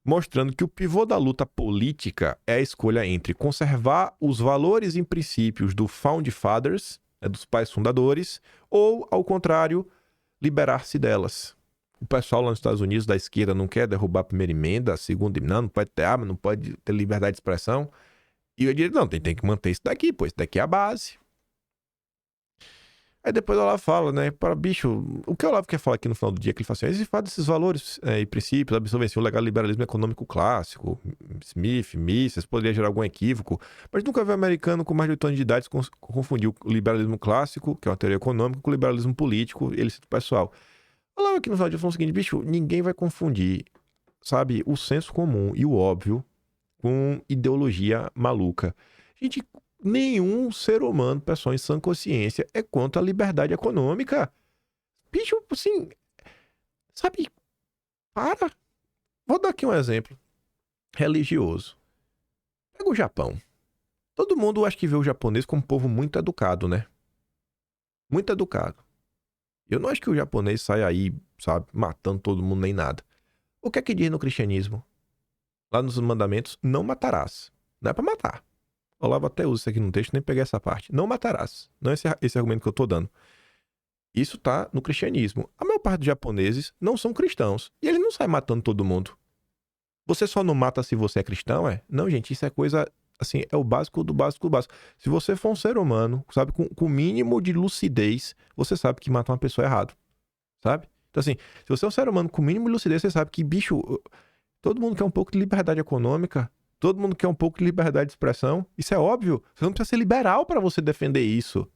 Mostrando que o pivô da luta política é a escolha entre conservar os valores e princípios do Founding Fathers, dos pais fundadores, ou, ao contrário, liberar-se delas. O pessoal lá nos Estados Unidos da esquerda não quer derrubar a primeira emenda, a segunda emenda, não pode ter arma, não pode ter liberdade de expressão. E eu diria, não, tem que manter isso daqui, pois isso daqui é a base. Aí depois ela fala, né, para bicho, o que o Olavo quer falar aqui no final do dia, que ele fala assim, esse fato desses valores e princípios, absorvência, o legal liberalismo econômico clássico, Smith, Mises, poderia gerar algum equívoco, mas nunca vi um americano com mais de 8 anos de idade confundir o liberalismo clássico, que é uma teoria econômica, com o liberalismo político, ele cita o pessoal. Olavo aqui no final do dia falou o seguinte, bicho, ninguém vai confundir, sabe, o senso comum e o óbvio com ideologia maluca. Gente, nenhum ser humano, pessoa em sã consciência, é contra a liberdade econômica. Bicho, assim, sabe, para. Vou dar aqui um exemplo religioso. Pega o Japão. Todo mundo acho que vê o japonês como um povo muito educado, né? Muito educado. Eu não acho que o japonês sai aí, sabe, matando todo mundo nem nada. O que é que diz no cristianismo? Lá nos mandamentos, não matarás. Não é pra matar. Olavo até usa isso aqui no texto, nem peguei essa parte. Não matarás. Não é esse argumento que eu tô dando. Isso tá no cristianismo. A maior parte dos japoneses não são cristãos. E eles não saem matando todo mundo. Você só não mata se você é cristão, é? Não, gente, isso é coisa, assim, é o básico do básico do básico. Se você for um ser humano, sabe, com o mínimo de lucidez, você sabe que matar uma pessoa é errado, sabe? Então, assim, se você é um ser humano com o mínimo de lucidez, você sabe que, bicho, todo mundo quer um pouco de liberdade econômica, todo mundo quer um pouco de liberdade de expressão. Isso é óbvio. Você não precisa ser liberal para você defender isso.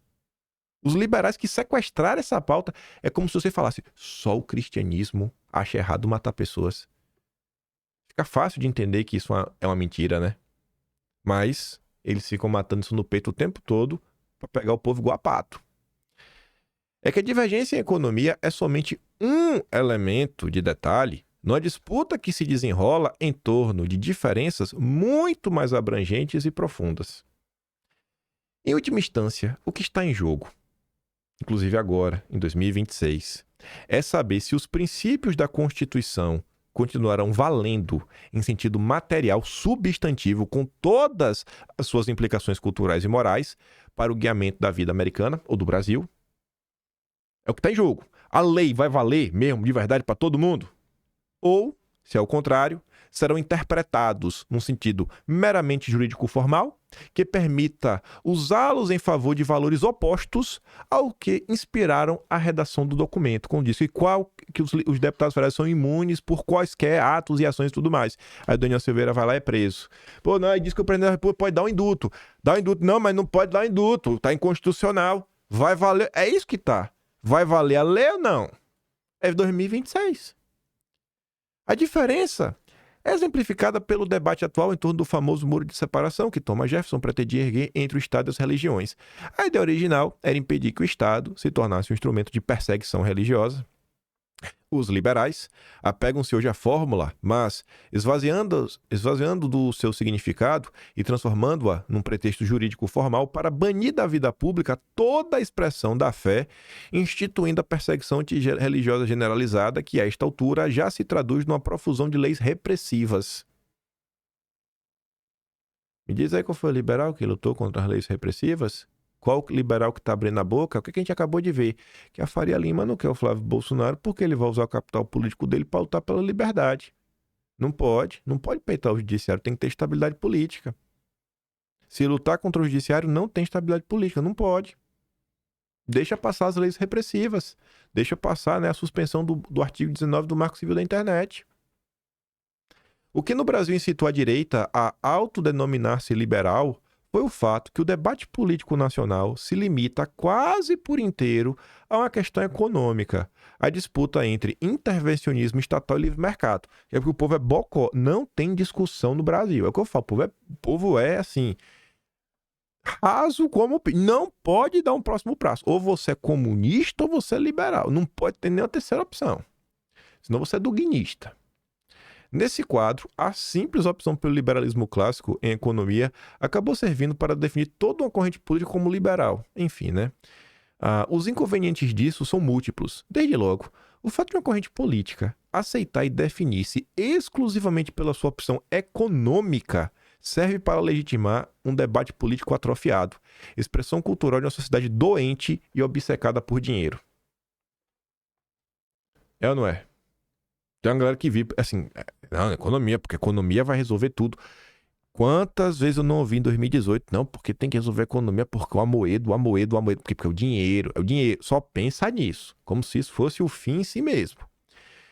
Os liberais que sequestraram essa pauta é como se você falasse: só o cristianismo acha errado matar pessoas. Fica fácil de entender que isso é uma mentira, né? Mas eles ficam matando isso no peito o tempo todo para pegar o povo igual a pato. É que a divergência em economia é somente um elemento de detalhe numa disputa que se desenrola em torno de diferenças muito mais abrangentes e profundas. Em última instância, o que está em jogo, inclusive agora, em 2026, é saber se os princípios da Constituição continuarão valendo em sentido material substantivo com todas as suas implicações culturais e morais para o guiamento da vida americana ou do Brasil. É o que está em jogo. A lei vai valer mesmo de verdade para todo mundo? Ou, se é o contrário, serão interpretados num sentido meramente jurídico formal, que permita usá-los em favor de valores opostos ao que inspiraram a redação do documento, como disse, que os deputados federais são imunes por quaisquer atos e ações e tudo mais. Aí o Daniel Silveira vai lá e é preso. Pô, não, aí diz que o presidente da República pode dar um induto. Dá um induto, não, mas não pode dar um induto, tá inconstitucional. Vai valer, é isso que tá. Vai valer a lei ou não? É 2026. A diferença é exemplificada pelo debate atual em torno do famoso muro de separação que Thomas Jefferson pretendia erguer entre o Estado e as religiões. A ideia original era impedir que o Estado se tornasse um instrumento de perseguição religiosa. Os liberais apegam-se hoje à fórmula, mas esvaziando do seu significado e transformando-a num pretexto jurídico formal para banir da vida pública toda a expressão da fé, instituindo a perseguição religiosa generalizada, que a esta altura já se traduz numa profusão de leis repressivas. Me diz aí qual foi o liberal que lutou contra as leis repressivas? Qual liberal que está abrindo a boca? O que a gente acabou de ver? Que a Faria Lima não quer o Flávio Bolsonaro porque ele vai usar o capital político dele para lutar pela liberdade. Não pode peitar o judiciário, tem que ter estabilidade política. Se lutar contra o judiciário, não tem estabilidade política, não pode. Deixa passar as leis repressivas. Deixa passar, né, a suspensão do artigo 19 do Marco Civil da Internet. O que no Brasil incitou a direita a autodenominar-se liberal foi o fato que o debate político nacional se limita quase por inteiro a uma questão econômica, a disputa entre intervencionismo estatal e livre mercado. É porque o povo é bocó, não tem discussão no Brasil. É o que eu falo, o povo é assim, raso como... Não pode dar um próximo prazo. Ou você é comunista ou você é liberal. Não pode ter nenhuma terceira opção. Senão você é duguinista. Nesse quadro, a simples opção pelo liberalismo clássico em economia acabou servindo para definir toda uma corrente política como liberal. Enfim, né? Os inconvenientes disso são múltiplos. Desde logo, o fato de uma corrente política aceitar e definir-se exclusivamente pela sua opção econômica serve para legitimar um debate político atrofiado, expressão cultural de uma sociedade doente e obcecada por dinheiro. É ou não é? Tem uma galera que vive, assim, não, economia, porque economia vai resolver tudo. Quantas vezes eu não ouvi em 2018? Não, porque tem que resolver a economia, porque o Amoedo, porque é o dinheiro. Só pensa nisso, como se isso fosse o fim em si mesmo.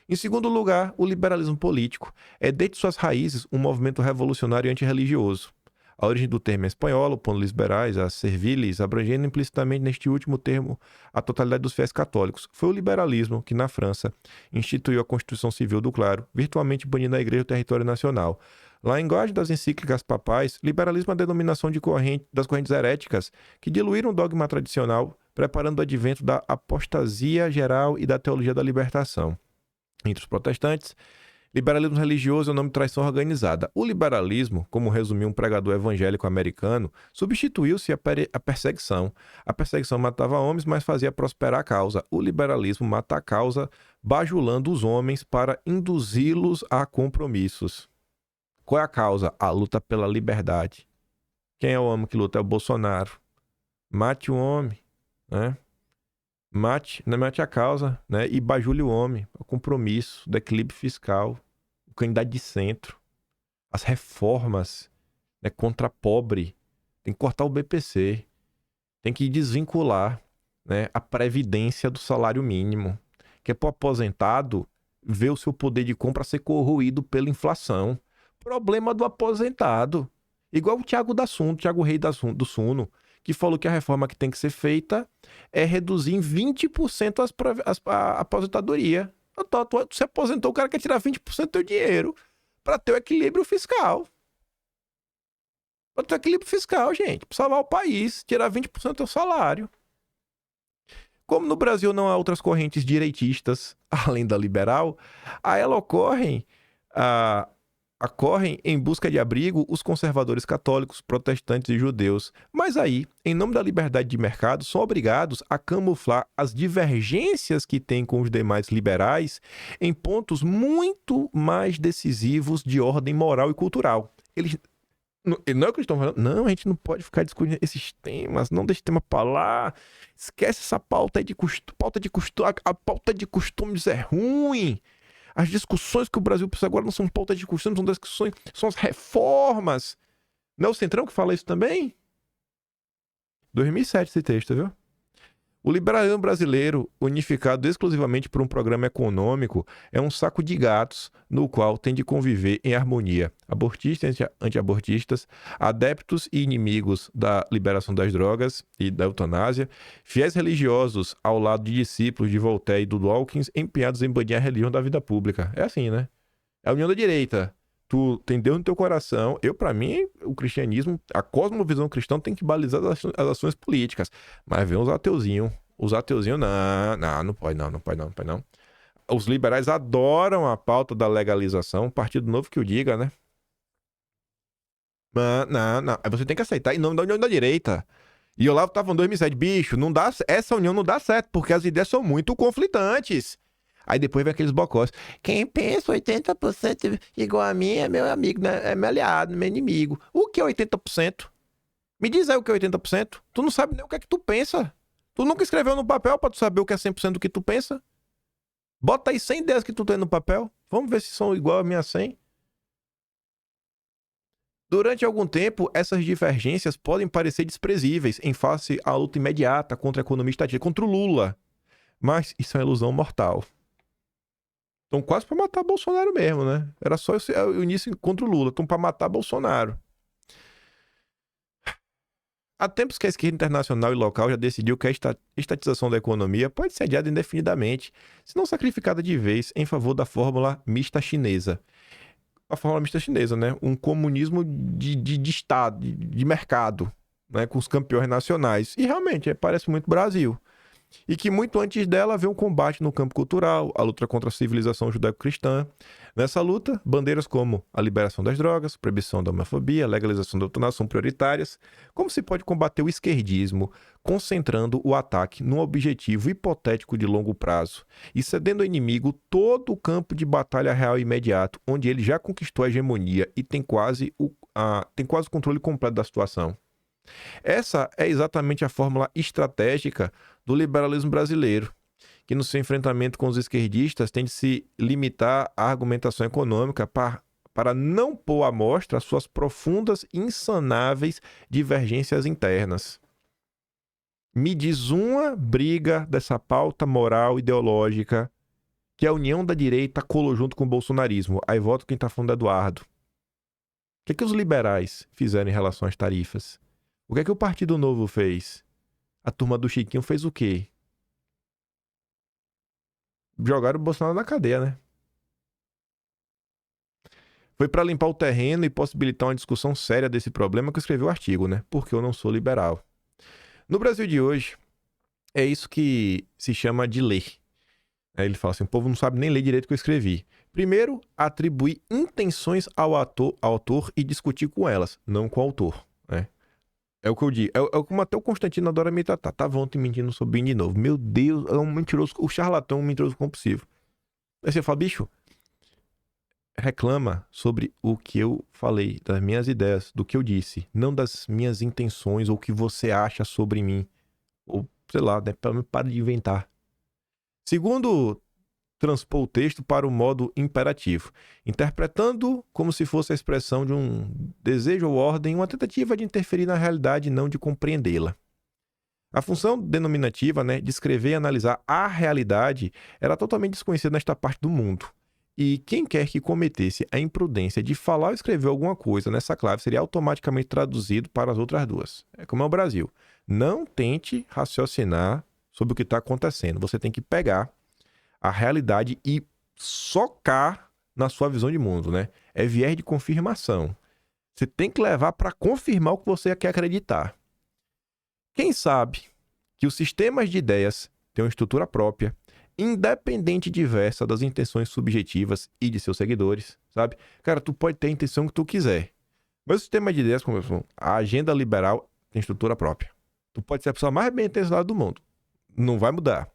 Em segundo lugar, o liberalismo político é, desde suas raízes, um movimento revolucionário e antirreligioso. A origem do termo é espanhol, pondo liberais, a serviles, abrangendo implicitamente neste último termo a totalidade dos fiéis católicos. Foi o liberalismo que, na França, instituiu a Constituição Civil do Clero, virtualmente banindo a Igreja do território nacional. Lá em linguagem das encíclicas papais, liberalismo é a denominação das correntes heréticas que diluíram o dogma tradicional, preparando o advento da apostasia geral e da teologia da libertação. Entre os protestantes, liberalismo religioso é o nome de traição organizada. O liberalismo, como resumiu um pregador evangélico americano, substituiu-se a perseguição. A perseguição matava homens, mas fazia prosperar a causa. O liberalismo mata a causa, bajulando os homens para induzi-los a compromissos. Qual é a causa? A luta pela liberdade. Quem é o homem que luta? É o Bolsonaro. Mate o homem, né? Mate a causa, né? E bajule o homem. O compromisso, do equilíbrio fiscal, o candidato de centro. as reformas, né, contra pobre. Tem que cortar o BPC. Tem que desvincular, né, a previdência do salário mínimo. Que é para o aposentado ver o seu poder de compra ser corroído pela inflação. Problema do aposentado. Igual o Thiago Rei do Suno, que falou que a reforma que tem que ser feita é reduzir em 20% a aposentadoria. Tu se aposentou, o cara quer tirar 20% do teu dinheiro para ter o equilíbrio fiscal. Para ter o equilíbrio fiscal, gente. Para salvar o país, tirar 20% do teu salário. Como no Brasil não há outras correntes direitistas, além da liberal, a ela ocorrem em busca de abrigo os conservadores católicos, protestantes e judeus. Mas aí, em nome da liberdade de mercado, são obrigados a camuflar as divergências que têm com os demais liberais em pontos muito mais decisivos de ordem moral e cultural. Eles não é o que eles estão falando. Não, a gente não pode ficar discutindo esses temas. Não deixe tema pra lá. Esquece essa pauta aí de costume. A pauta de costumes é ruim. As discussões que o Brasil precisa agora não são pauta de costumes, são discussões, são as reformas. Não é o Centrão que fala isso também? 2007 esse texto, viu? O liberalismo brasileiro, unificado exclusivamente por um programa econômico, é um saco de gatos no qual tem de conviver em harmonia abortistas e antiabortistas, adeptos e inimigos da liberação das drogas e da eutanásia, fiéis religiosos ao lado de discípulos de Voltaire e do Dawkins empenhados em banir a religião da vida pública. É assim, né? É a união da direita. Tu tem Deus no teu coração. Pra mim, o cristianismo, a cosmovisão cristã tem que balizar as ações políticas. Mas vem os ateuzinhos. Os ateuzinhos, não pode não. Os liberais adoram a pauta da legalização. Partido Novo que o diga, né? Não. Aí você tem que aceitar em nome da união da direita. E o Olavo tava em 2007. Bicho, não dá, essa união não dá certo, porque as ideias são muito conflitantes. Aí depois vem aqueles bocós. Quem pensa 80% igual a mim é meu amigo, né? É meu aliado, meu inimigo. O que é 80%? Me diz aí o que é 80%. Tu não sabe nem o que é que tu pensa. Tu nunca escreveu no papel pra tu saber o que é 100% do que tu pensa? Bota aí 100 ideias que tu tem no papel. Vamos ver se são igual a minha 100. Durante algum tempo, essas divergências podem parecer desprezíveis em face à luta imediata contra a economia estatística, contra o Lula. Mas isso é uma ilusão mortal. Estão quase para matar Bolsonaro mesmo, né? Era só o início contra o Lula. Estão para matar Bolsonaro. Há tempos que a esquerda internacional e local já decidiu que a estatização da economia pode ser adiada indefinidamente, se não sacrificada de vez em favor da fórmula mista chinesa. A fórmula mista chinesa, né? Um comunismo de Estado, de mercado, né? Com os campeões nacionais. E realmente, parece muito Brasil. E que muito antes dela havia um combate no campo cultural, a luta contra a civilização judaico-cristã. Nessa luta, bandeiras como a liberação das drogas, proibição da homofobia, legalização da eutanásia são prioritárias. Como se pode combater o esquerdismo, concentrando o ataque num objetivo hipotético de longo prazo e cedendo ao inimigo todo o campo de batalha real e imediato, onde ele já conquistou a hegemonia e tem quase o controle completo da situação. Essa é exatamente a fórmula estratégica do liberalismo brasileiro, que no seu enfrentamento com os esquerdistas tem de se limitar à argumentação econômica para não pôr à mostra suas profundas e insanáveis divergências internas. Me diz uma briga dessa pauta moral ideológica que a união da direita colou junto com o bolsonarismo. Aí voto quem tá falando é Eduardo. O que os liberais fizeram em relação às tarifas? O que o Partido Novo fez? A turma do Chiquinho fez o quê? Jogaram o Bolsonaro na cadeia, né? Foi para limpar o terreno e possibilitar uma discussão séria desse problema que eu escrevi o artigo, né? Porque eu não sou liberal. No Brasil de hoje, é isso que se chama de ler. Aí ele fala assim, o povo não sabe nem ler direito o que eu escrevi. Primeiro, atribuir intenções ao autor e discutir com elas, não com o autor, né? É o que eu digo. É como até o Constantino adora me tratar. Tava ontem mentindo sobre mim de novo. Meu Deus, é um mentiroso. O charlatão é um mentiroso compulsivo. Aí você fala, bicho, reclama sobre o que eu falei, das minhas ideias, do que eu disse. Não das minhas intenções ou o que você acha sobre mim. Ou, sei lá, né? Para de inventar. Segundo, transpor o texto para o modo imperativo, interpretando como se fosse a expressão de um desejo ou ordem, uma tentativa de interferir na realidade e não de compreendê-la. A função denominativa, descrever e analisar a realidade, era totalmente desconhecida nesta parte do mundo. E quem quer que cometesse a imprudência de falar ou escrever alguma coisa nessa clave seria automaticamente traduzido para as outras duas. É como é o Brasil. Não tente raciocinar sobre o que está acontecendo. Você tem que pegar a realidade e socar na sua visão de mundo, É viés de confirmação. Você tem que levar para confirmar o que você quer acreditar. Quem sabe que os sistemas de ideias têm uma estrutura própria, independente e diversa das intenções subjetivas e de seus seguidores, sabe? Cara, tu pode ter a intenção que tu quiser, mas o sistema de ideias, como a agenda liberal, tem estrutura própria. Tu pode ser a pessoa mais bem intencionada do mundo. Não vai mudar.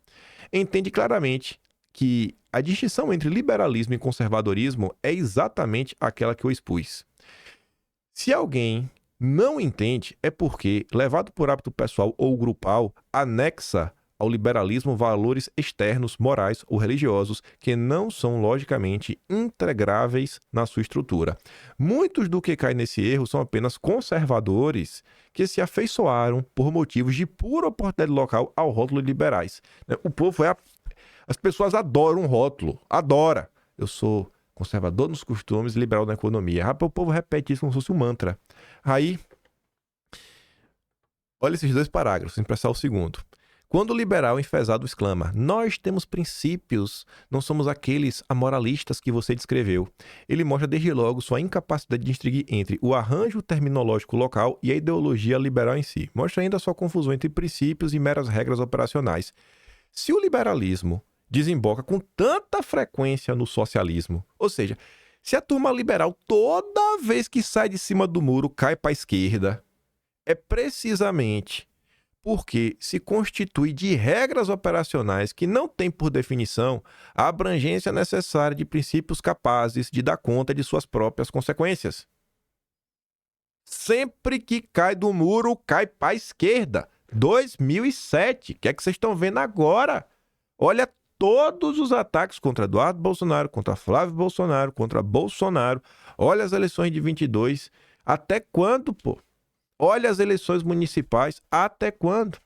Entende claramente que a distinção entre liberalismo e conservadorismo é exatamente aquela que eu expus. Se alguém não entende, é porque, levado por hábito pessoal ou grupal, anexa ao liberalismo valores externos, morais ou religiosos que não são logicamente integráveis na sua estrutura. Muitos do que caem nesse erro são apenas conservadores que se afeiçoaram por motivos de pura oportunidade local ao rótulo de liberais. O povo As pessoas adoram um rótulo. Adora. Eu sou conservador nos costumes e liberal na economia. Rapaz, o povo repete isso como se fosse um mantra. Aí, olha esses dois parágrafos, sem prestar o segundo. Quando o liberal enfesado exclama: nós temos princípios, não somos aqueles amoralistas que você descreveu. Ele mostra desde logo sua incapacidade de distinguir entre o arranjo terminológico local e a ideologia liberal em si. Mostra ainda sua confusão entre princípios e meras regras operacionais. Se o liberalismo desemboca com tanta frequência no socialismo, ou seja, se a turma liberal toda vez que sai de cima do muro cai para a esquerda, é precisamente porque se constitui de regras operacionais que não têm por definição a abrangência necessária de princípios capazes de dar conta de suas próprias consequências. Sempre que cai do muro, cai para a esquerda. 2007, o que é que vocês estão vendo agora? Olha todos os ataques contra Eduardo Bolsonaro, contra Flávio Bolsonaro, contra Bolsonaro. Olha as eleições de 22. Até quando, pô? Olha as eleições municipais. Até quando?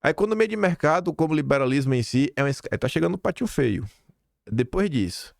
A economia de mercado, como o liberalismo em si, tá chegando no pátio feio. Depois disso,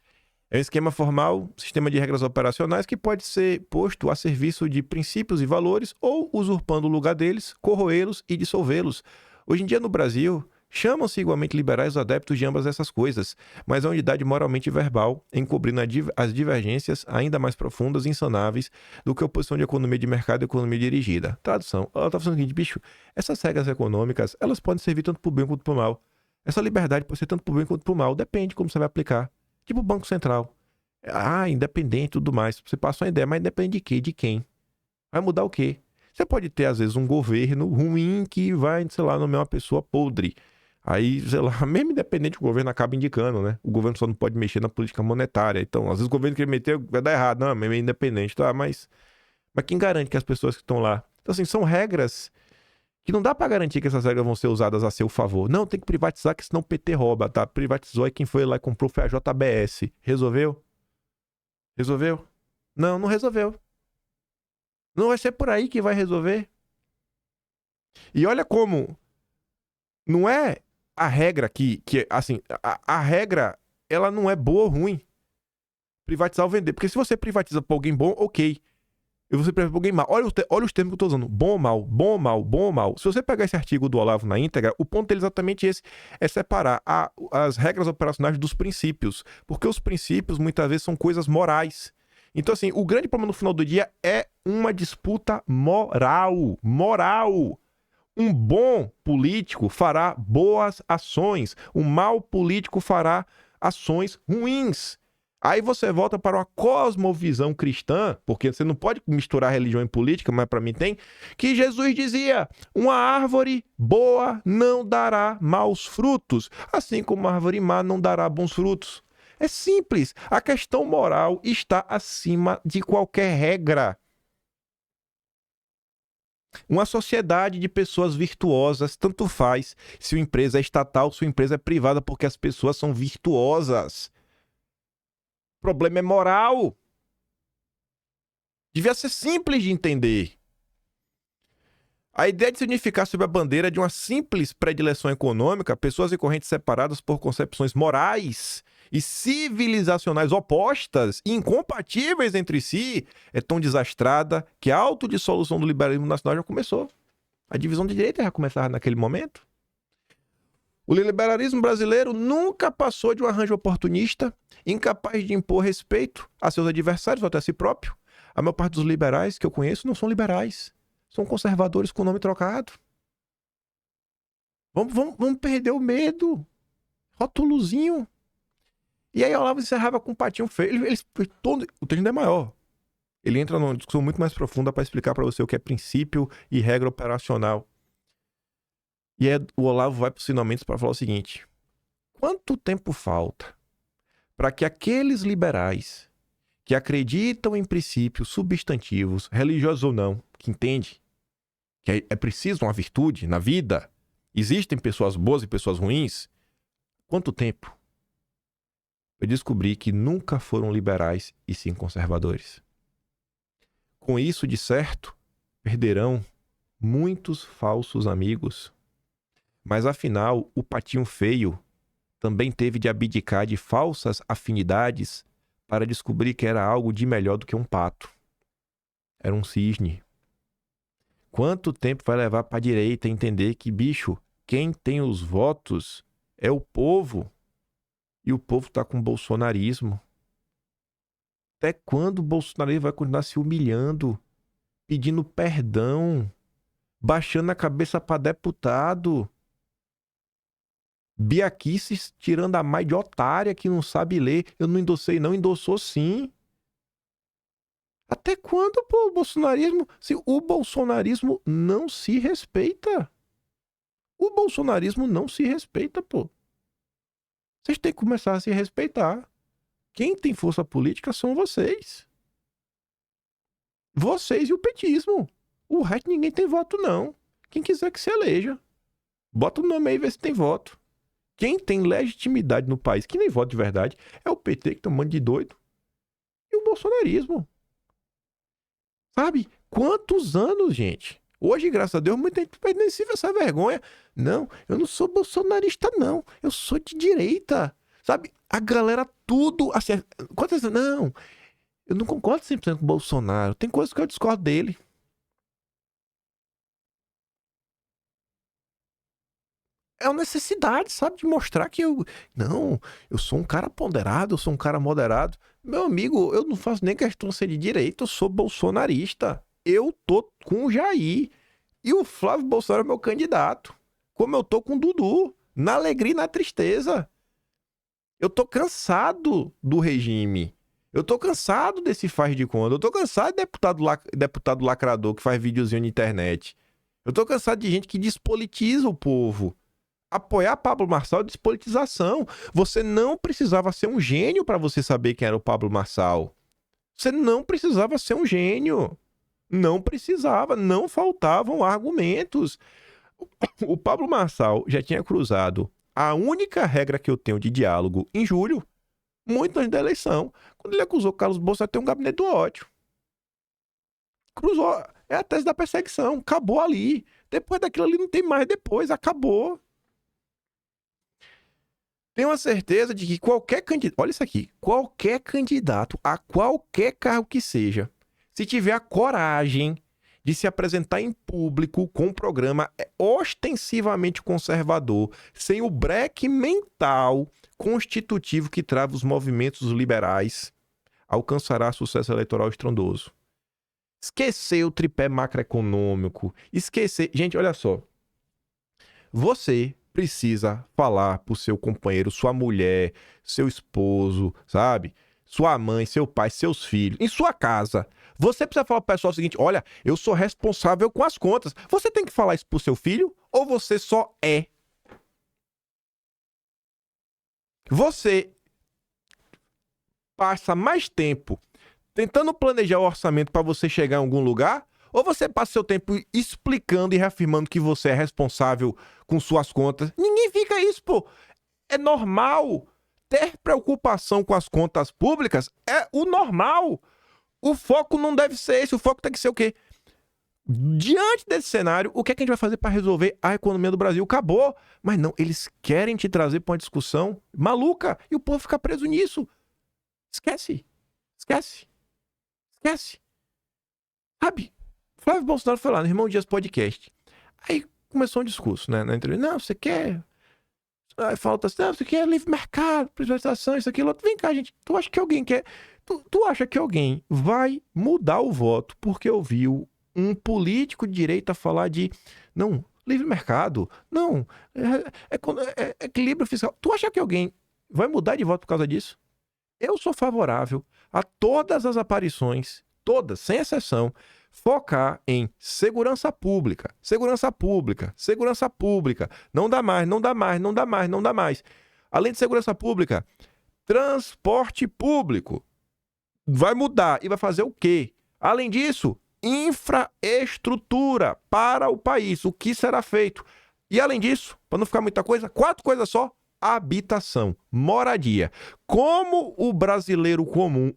é um esquema formal, sistema de regras operacionais que pode ser posto a serviço de princípios e valores ou, usurpando o lugar deles, corroê-los e dissolvê-los. Hoje em dia, no Brasil, chamam-se igualmente liberais os adeptos de ambas essas coisas, mas a unidade moralmente verbal, encobrindo as divergências ainda mais profundas e insanáveis do que a oposição de economia de mercado e economia dirigida. Tradução, ela está falando o seguinte: bicho, essas regras econômicas, elas podem servir tanto para o bem quanto para o mal. Essa liberdade pode ser tanto para o bem quanto para o mal, depende de como você vai aplicar. Tipo o Banco Central. Independente e tudo mais. Você passa uma ideia, mas depende de quê? De quem? Vai mudar o quê? Você pode ter, às vezes, um governo ruim que vai, sei lá, nomear uma pessoa podre. Aí, sei lá, mesmo independente, o governo acaba indicando, O governo só não pode mexer na política monetária. Então, às vezes o governo que ele meter vai dar errado. Não, é independente, tá? Mas quem garante que as pessoas que estão lá... Então, assim, são regras que não dá pra garantir que essas regras vão ser usadas a seu favor. Não, tem que privatizar, que senão o PT rouba, tá? Privatizou e quem foi lá e comprou foi a JBS. Resolveu? Resolveu? Não, não resolveu. Não vai ser por aí que vai resolver. E olha como não é a regra que assim, a regra, ela não é boa ou ruim. Privatizar ou vender. Porque se você privatiza pra alguém bom, ok. E você privatiza pra alguém mal. Olha os termos que eu tô usando. Bom ou mal, bom ou mal, bom ou mal. Se você pegar esse artigo do Olavo na íntegra, o ponto dele é exatamente esse. É separar as regras operacionais dos princípios. Porque os princípios, muitas vezes, são coisas morais. Então, assim, o grande problema no final do dia é uma disputa moral. Moral. Um bom político fará boas ações. Um mau político fará ações ruins. Aí você volta para uma cosmovisão cristã, porque você não pode misturar religião e política, mas para mim tem, que Jesus dizia: uma árvore boa não dará maus frutos, assim como uma árvore má não dará bons frutos. É simples. A questão moral está acima de qualquer regra. Uma sociedade de pessoas virtuosas, tanto faz se uma empresa é estatal, se uma empresa é privada, porque as pessoas são virtuosas. O problema é moral. Devia ser simples de entender. A ideia de se unificar sob a bandeira de uma simples predileção econômica, pessoas e correntes separadas por concepções morais e civilizacionais opostas e incompatíveis entre si, é tão desastrada que a autodissolução do liberalismo nacional já começou. A divisão de direita já começava naquele momento. O liberalismo brasileiro nunca passou de um arranjo oportunista, incapaz de impor respeito a seus adversários ou até a si próprio. A maior parte dos liberais que eu conheço não são liberais. São conservadores com o nome trocado. Vamos perder o medo. Rótulozinho. E aí Olavo encerrava com um patinho feio. O texto ainda é maior. Ele entra numa discussão muito mais profunda para explicar para você o que é princípio e regra operacional. E aí o Olavo vai para os finalmente para falar o seguinte: quanto tempo falta para que aqueles liberais que acreditam em princípios substantivos, religiosos ou não, que entende que é preciso uma virtude na vida, existem pessoas boas e pessoas ruins, quanto tempo? Eu descobri que nunca foram liberais e sim conservadores. Com isso, de certo, perderão muitos falsos amigos. Mas afinal, o patinho feio também teve de abdicar de falsas afinidades para descobrir que era algo de melhor do que um pato. Era um cisne. Quanto tempo vai levar para a direita entender que, bicho, quem tem os votos é o povo e o povo está com o bolsonarismo? Até quando o bolsonarismo vai continuar se humilhando, pedindo perdão, baixando a cabeça para deputado? Biaquices tirando a mais de otária que não sabe ler. Eu não endossei, não. Endossou sim. Até quando, pô, o bolsonarismo... Se o bolsonarismo não se respeita. O bolsonarismo não se respeita, pô. Vocês têm que começar a se respeitar. Quem tem força política são vocês. Vocês e o petismo. O resto ninguém tem voto, não. Quem quiser que se eleja. Bota o nome aí e vê se tem voto. Quem tem legitimidade no país, que nem vota de verdade, é o PT, que tem um monte de doido, e o bolsonarismo. Sabe? Quantos anos, gente? Hoje, graças a Deus, muita gente perde essa vergonha. Não, eu não sou bolsonarista, não. Eu sou de direita. Sabe? A galera tudo... Assim, quantas... Não, eu não concordo 100% com o Bolsonaro. Tem coisas que eu discordo dele. É uma necessidade, sabe? De mostrar que eu... Não, eu sou um cara ponderado, eu sou um cara moderado. Meu amigo, eu não faço nem questão de ser de direita, eu sou bolsonarista. Eu tô com o Jair. E o Flávio Bolsonaro é meu candidato. Como eu tô com o Dudu. Na alegria e na tristeza. Eu tô cansado do regime. Eu tô cansado desse faz de conta. Eu tô cansado de deputado lacrador que faz videozinho na internet. Eu tô cansado de gente que despolitiza o povo. Apoiar Pablo Marçal é despolitização. Você não precisava ser um gênio para você saber quem era o Pablo Marçal. Você não precisava ser um gênio. Não precisava, não faltavam argumentos. O Pablo Marçal já tinha cruzado a única regra que eu tenho de diálogo em julho, muito antes da eleição, quando ele acusou Carlos Bolsonaro de ter um gabinete do ódio. Cruzou, é a tese da perseguição, acabou ali. Depois daquilo ali não tem mais depois, acabou. Tenho a certeza de que qualquer candidato, olha isso aqui, qualquer candidato a qualquer cargo que seja, se tiver a coragem de se apresentar em público com um programa ostensivamente conservador, sem o breque mental constitutivo que trava os movimentos liberais, alcançará sucesso eleitoral estrondoso. Esquecer o tripé macroeconômico, esquecer... Gente, olha só. Você precisa falar pro seu companheiro, sua mulher, seu esposo, sabe? Sua mãe, seu pai, seus filhos, em sua casa. Você precisa falar pro pessoal o seguinte: olha, eu sou responsável com as contas. Você tem que falar isso pro seu filho ou você só é? Você passa mais tempo tentando planejar o orçamento para você chegar em algum lugar Ou você passa seu tempo explicando e reafirmando que você é responsável com suas contas. Ninguém fica isso, pô. É normal. Ter preocupação com as contas públicas é o normal. O foco não deve ser esse. O foco tem que ser o quê? Diante desse cenário, o que é que a gente vai fazer para resolver a economia do Brasil? Acabou. Mas não, eles querem te trazer para uma discussão maluca e o povo fica preso nisso. Esquece. Sabe? Flávio Bolsonaro foi lá no Irmão Dias Podcast. Aí começou um discurso, né? Na entrevista. Não, você quer... Aí falta assim, não, você quer livre mercado, privatização, isso, aquilo, outro. Vem cá, gente. Tu acha que alguém quer... Tu acha que alguém vai mudar o voto porque ouviu um político de direita falar de... Não, livre mercado. Não, equilíbrio fiscal. Tu acha que alguém vai mudar de voto por causa disso? Eu sou favorável a todas as aparições, todas, sem exceção, focar em segurança pública. Não dá mais. Além de segurança pública, transporte público. Vai mudar e vai fazer o quê? Além disso, infraestrutura para o país. O que será feito? E além disso, para não ficar muita coisa, 4 coisas só. Habitação, moradia. Como o brasileiro comum,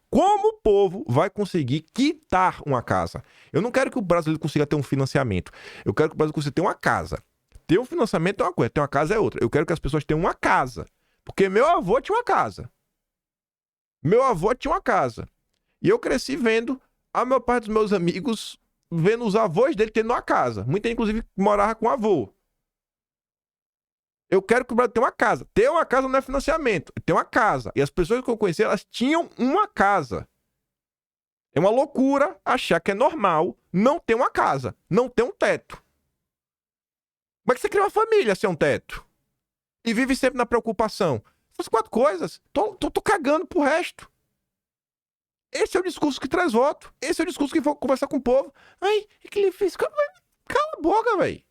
como o povo vai conseguir quitar uma casa? Eu não quero que o brasileiro consiga ter um financiamento. Eu quero que o brasileiro consiga ter uma casa. Ter um financiamento é uma coisa, ter uma casa é outra. Eu quero que as pessoas tenham uma casa. Porque meu avô tinha uma casa. E eu cresci vendo a maior parte dos meus amigos, vendo os avós dele tendo uma casa. Muita gente, inclusive, morava com o avô. Eu quero que o Brasil tenha uma casa. Ter uma casa não é financiamento. Ter uma casa. E as pessoas que eu conheci, elas tinham uma casa. É uma loucura achar que é normal não ter uma casa. Não ter um teto. Como é que você cria uma família sem um teto? E vive sempre na preocupação. Essas 4 coisas. Tô cagando pro resto. Esse é o discurso que traz voto. Esse é o discurso que for conversar com o povo. Ai, que fiscal. Cala a boca, velho.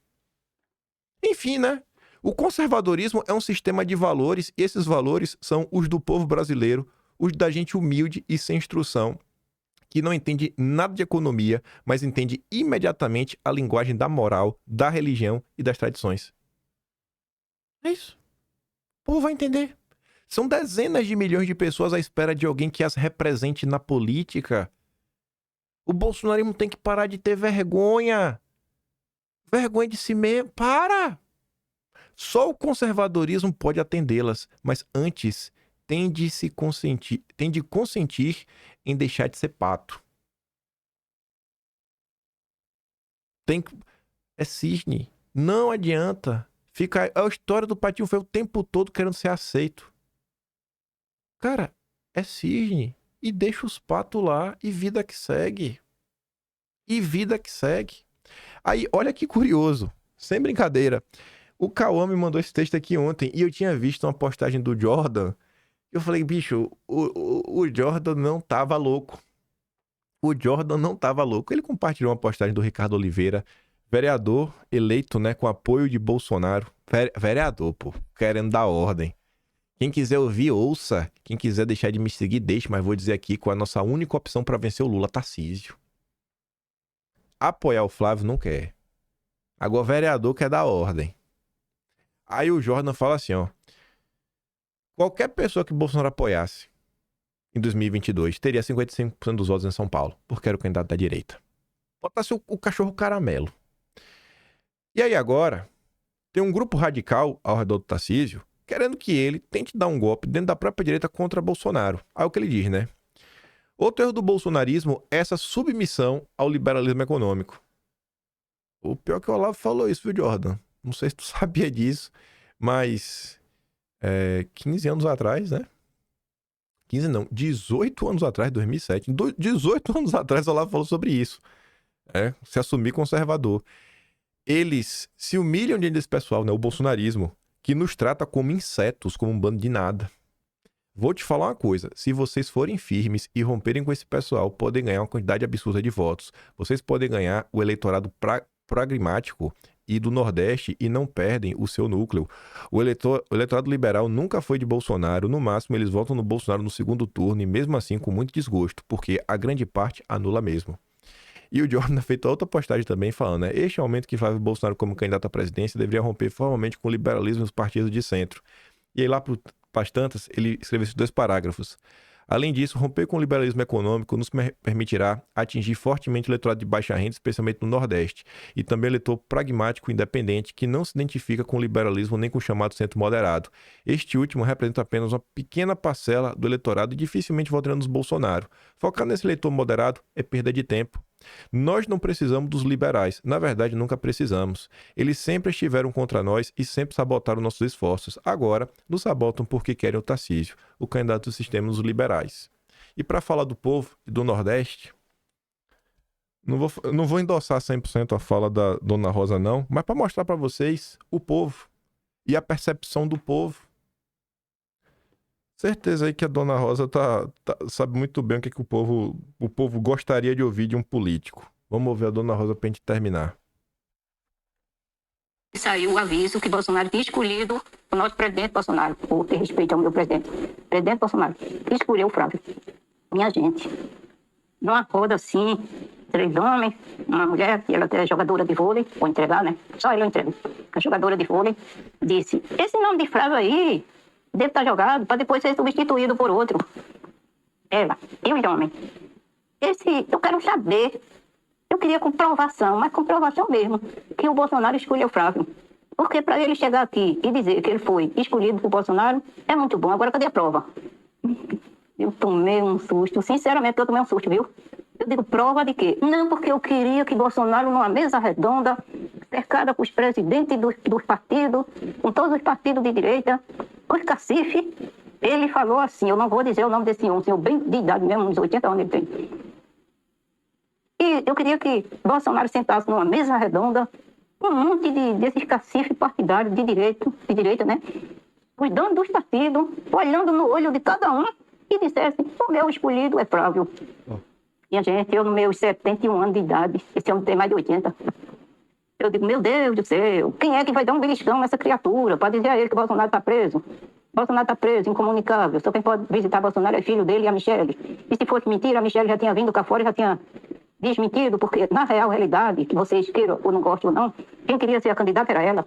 Enfim, né? O conservadorismo é um sistema de valores e esses valores são os do povo brasileiro, os da gente humilde e sem instrução, que não entende nada de economia, mas entende imediatamente a linguagem da moral, da religião e das tradições. É isso. O povo vai entender. São dezenas de milhões de pessoas à espera de alguém que as represente na política. O bolsonarismo tem que parar de ter vergonha. Vergonha de si mesmo. Para! Só o conservadorismo pode atendê-las, mas antes tem de consentir em deixar de ser pato. É cisne. Não adianta. Fica a história do patinho feio o tempo todo querendo ser aceito. Cara, é cisne. E deixa os patos lá e vida que segue. Aí, olha que curioso. Sem brincadeira. O Cauã me mandou esse texto aqui ontem e eu tinha visto uma postagem do Jordan. Eu falei, bicho, o Jordan não tava louco. Ele compartilhou uma postagem do Ricardo Oliveira, vereador eleito, né, com apoio de Bolsonaro. Vereador, pô, querendo dar ordem. Quem quiser ouvir, ouça. Quem quiser deixar de me seguir, deixe. Mas vou dizer aqui com a nossa única opção para vencer o Lula, Tarcísio. Apoiar o Flávio não quer. Agora o vereador quer dar ordem. Aí o Jordan fala assim, ó. Qualquer pessoa que Bolsonaro apoiasse em 2022 teria 55% dos votos em São Paulo, porque era o candidato da direita. Botasse o cachorro caramelo. E aí agora, tem um grupo radical ao redor do Tarcísio querendo que ele tente dar um golpe dentro da própria direita contra Bolsonaro. Aí é o que ele diz, né? Outro erro do bolsonarismo é essa submissão ao liberalismo econômico. O pior que o Olavo falou isso, viu, Jordan? Não sei se tu sabia disso, mas 15 anos atrás, né? 15 não, 18 anos atrás, 2007. 18 anos atrás o Olavo falou sobre isso. Se assumir conservador. Eles se humilham diante desse pessoal, né? O bolsonarismo, que nos trata como insetos, como um bando de nada. Vou te falar uma coisa, se vocês forem firmes e romperem com esse pessoal, podem ganhar uma quantidade absurda de votos. Vocês podem ganhar o eleitorado pragmático e do Nordeste e não perdem o seu núcleo. O eleitorado liberal nunca foi de Bolsonaro, no máximo eles votam no Bolsonaro no segundo turno e mesmo assim com muito desgosto, porque a grande parte anula mesmo. E o Jordan fez outra postagem também falando, né? Este é o momento que Flávio Bolsonaro, como candidato à presidência, deveria romper formalmente com o liberalismo nos partidos de centro. E aí lá para as tantas, ele escreveu esses 2 parágrafos. Além disso, romper com o liberalismo econômico nos permitirá atingir fortemente o eleitorado de baixa renda, especialmente no Nordeste, e também o eleitor pragmático e independente que não se identifica com o liberalismo nem com o chamado centro moderado. Este último representa apenas uma pequena parcela do eleitorado e dificilmente votará nos Bolsonaro. Focar nesse eleitor moderado é perda de tempo. Nós não precisamos dos liberais, na verdade nunca precisamos. Eles sempre estiveram contra nós e sempre sabotaram nossos esforços. Agora, nos sabotam porque querem o Tarcísio, o candidato do sistema dos liberais. E para falar do povo e do Nordeste, não vou endossar 100% a fala da Dona Rosa não, mas para mostrar para vocês o povo e a percepção do povo. Certeza aí que a Dona Rosa sabe muito bem o que o povo gostaria de ouvir de um político. Vamos ouvir a Dona Rosa pra gente terminar. Saiu o aviso que Bolsonaro tinha escolhido o nosso presidente Bolsonaro, por ter respeito ao meu presidente. Presidente Bolsonaro, que escolheu o Flávio. Minha gente, numa roda assim, 3 homens, uma mulher, que ela é jogadora de vôlei, vou entregar, né? Só ela eu entrego. A jogadora de vôlei disse, esse nome de Flávio aí deve estar jogado para depois ser substituído por outro. Ela, e os homens. Eu quero saber, eu queria comprovação, mas comprovação mesmo, que o Bolsonaro escolheu o Flávio. Porque para ele chegar aqui e dizer que ele foi escolhido por Bolsonaro, é muito bom. Agora cadê a prova? Eu tomei um susto, sinceramente eu tomei um susto, viu? Eu digo, prova de quê? Não, porque eu queria que Bolsonaro, numa mesa redonda, cercada com os presidentes dos partidos, com todos os partidos de direita, os cacife, ele falou assim, eu não vou dizer o nome desse homem, senhor bem de idade mesmo, uns 80 anos ele tem. E eu queria que Bolsonaro sentasse numa mesa redonda, um monte desses cacife partidários de direita, né? Os donos dos partidos, olhando no olho de cada um e dissesse, o meu escolhido é Flávio. Minha gente, eu no meus 71 anos de idade, esse homem tem mais de 80. Eu digo, meu Deus do céu, quem é que vai dar um beliscão nessa criatura para dizer a ele que Bolsonaro está preso? Bolsonaro está preso, incomunicável. Só quem pode visitar Bolsonaro é filho dele e a Michelle. E se fosse mentira, a Michelle já tinha vindo cá fora e já tinha desmentido, porque na real realidade, que vocês queiram ou não gostam ou não, quem queria ser a candidata era ela.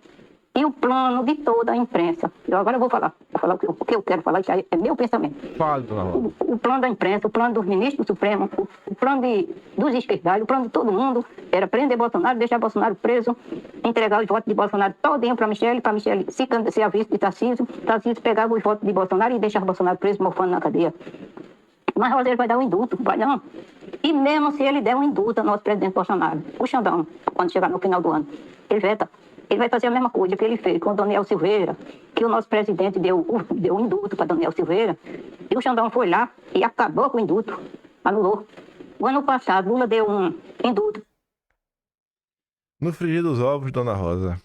E o plano de toda a imprensa. Agora eu vou falar o que eu quero falar, isso aí é meu pensamento. Fale, dona Rosa. O plano da imprensa, o plano dos ministros do Supremo, o plano dos esquerdalhos, o plano de todo mundo era prender Bolsonaro, deixar Bolsonaro preso, entregar os votos de Bolsonaro todinho para Michelle ser a vice de Tarcísio pegava os votos de Bolsonaro e deixava Bolsonaro preso, mofando na cadeia. Mas Rosa, ele vai dar um indulto, vai não? E mesmo se ele der um indulto ao nosso presidente Bolsonaro, o Xandão, quando chegar no final do ano, ele veta. Ele vai fazer a mesma coisa que ele fez com o Daniel Silveira, que o nosso presidente deu um indulto para Daniel Silveira, e o Xandão foi lá e acabou com o indulto, anulou. O ano passado, Lula deu um indulto. No frigir dos ovos, Dona Rosa,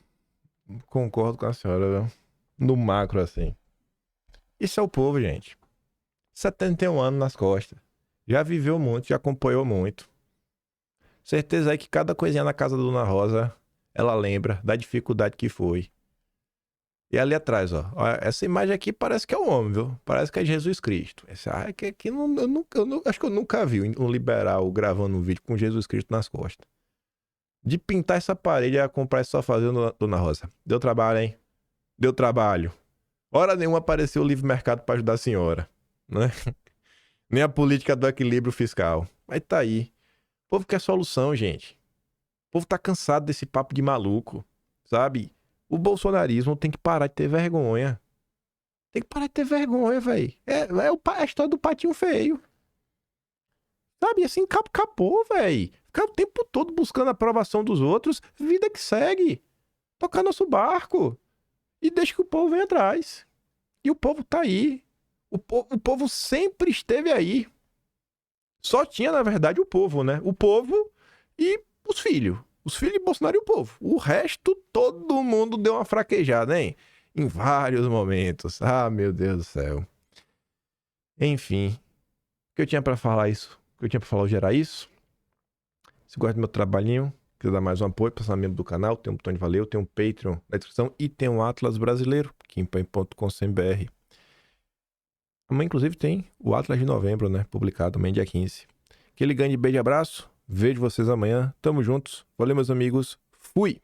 concordo com a senhora, viu? No macro, assim. Isso é o povo, gente. 71 anos nas costas. Já viveu muito, já acompanhou muito. Certeza aí que cada coisinha na casa da Dona Rosa, ela lembra da dificuldade que foi. E ali atrás, ó. Essa imagem aqui parece que é um homem, viu? Parece que é Jesus Cristo. Aqui acho que eu nunca vi um liberal gravando um vídeo com Jesus Cristo nas costas. De pintar essa parede e comprar esse sofá, Dona Rosa. Deu trabalho, hein? Deu trabalho. Hora nenhuma apareceu o livre mercado para ajudar a senhora, né? Nem a política do equilíbrio fiscal. Mas tá aí. O povo quer solução, gente. O povo tá cansado desse papo de maluco, sabe? O bolsonarismo tem que parar de ter vergonha. Tem que parar de ter vergonha, velho. É a história do patinho feio. Sabe, assim, acabou, velho. Ficar o tempo todo buscando a aprovação dos outros. Vida que segue. Tocar nosso barco. E deixa que o povo venha atrás. E o povo tá aí. O povo sempre esteve aí. Só tinha, na verdade, o povo, né? O povo e os filhos. Os filhos de Bolsonaro e o povo. O resto, todo mundo deu uma fraquejada, hein? Em vários momentos. Ah, meu Deus do céu. Enfim. O que eu tinha pra falar isso? O que eu tinha pra falar hoje era isso. Se gosta do meu trabalhinho, quiser dar mais um apoio, passar membro do canal, tem um botão de valeu, tem um Patreon na descrição e tem um Atlas brasileiro, kimpan.com.br. Amanhã, inclusive, tem o Atlas de novembro, né? Publicado amanhã, dia 15. Aquele grande beijo e abraço. Vejo vocês amanhã. Tamo juntos. Valeu, meus amigos. Fui!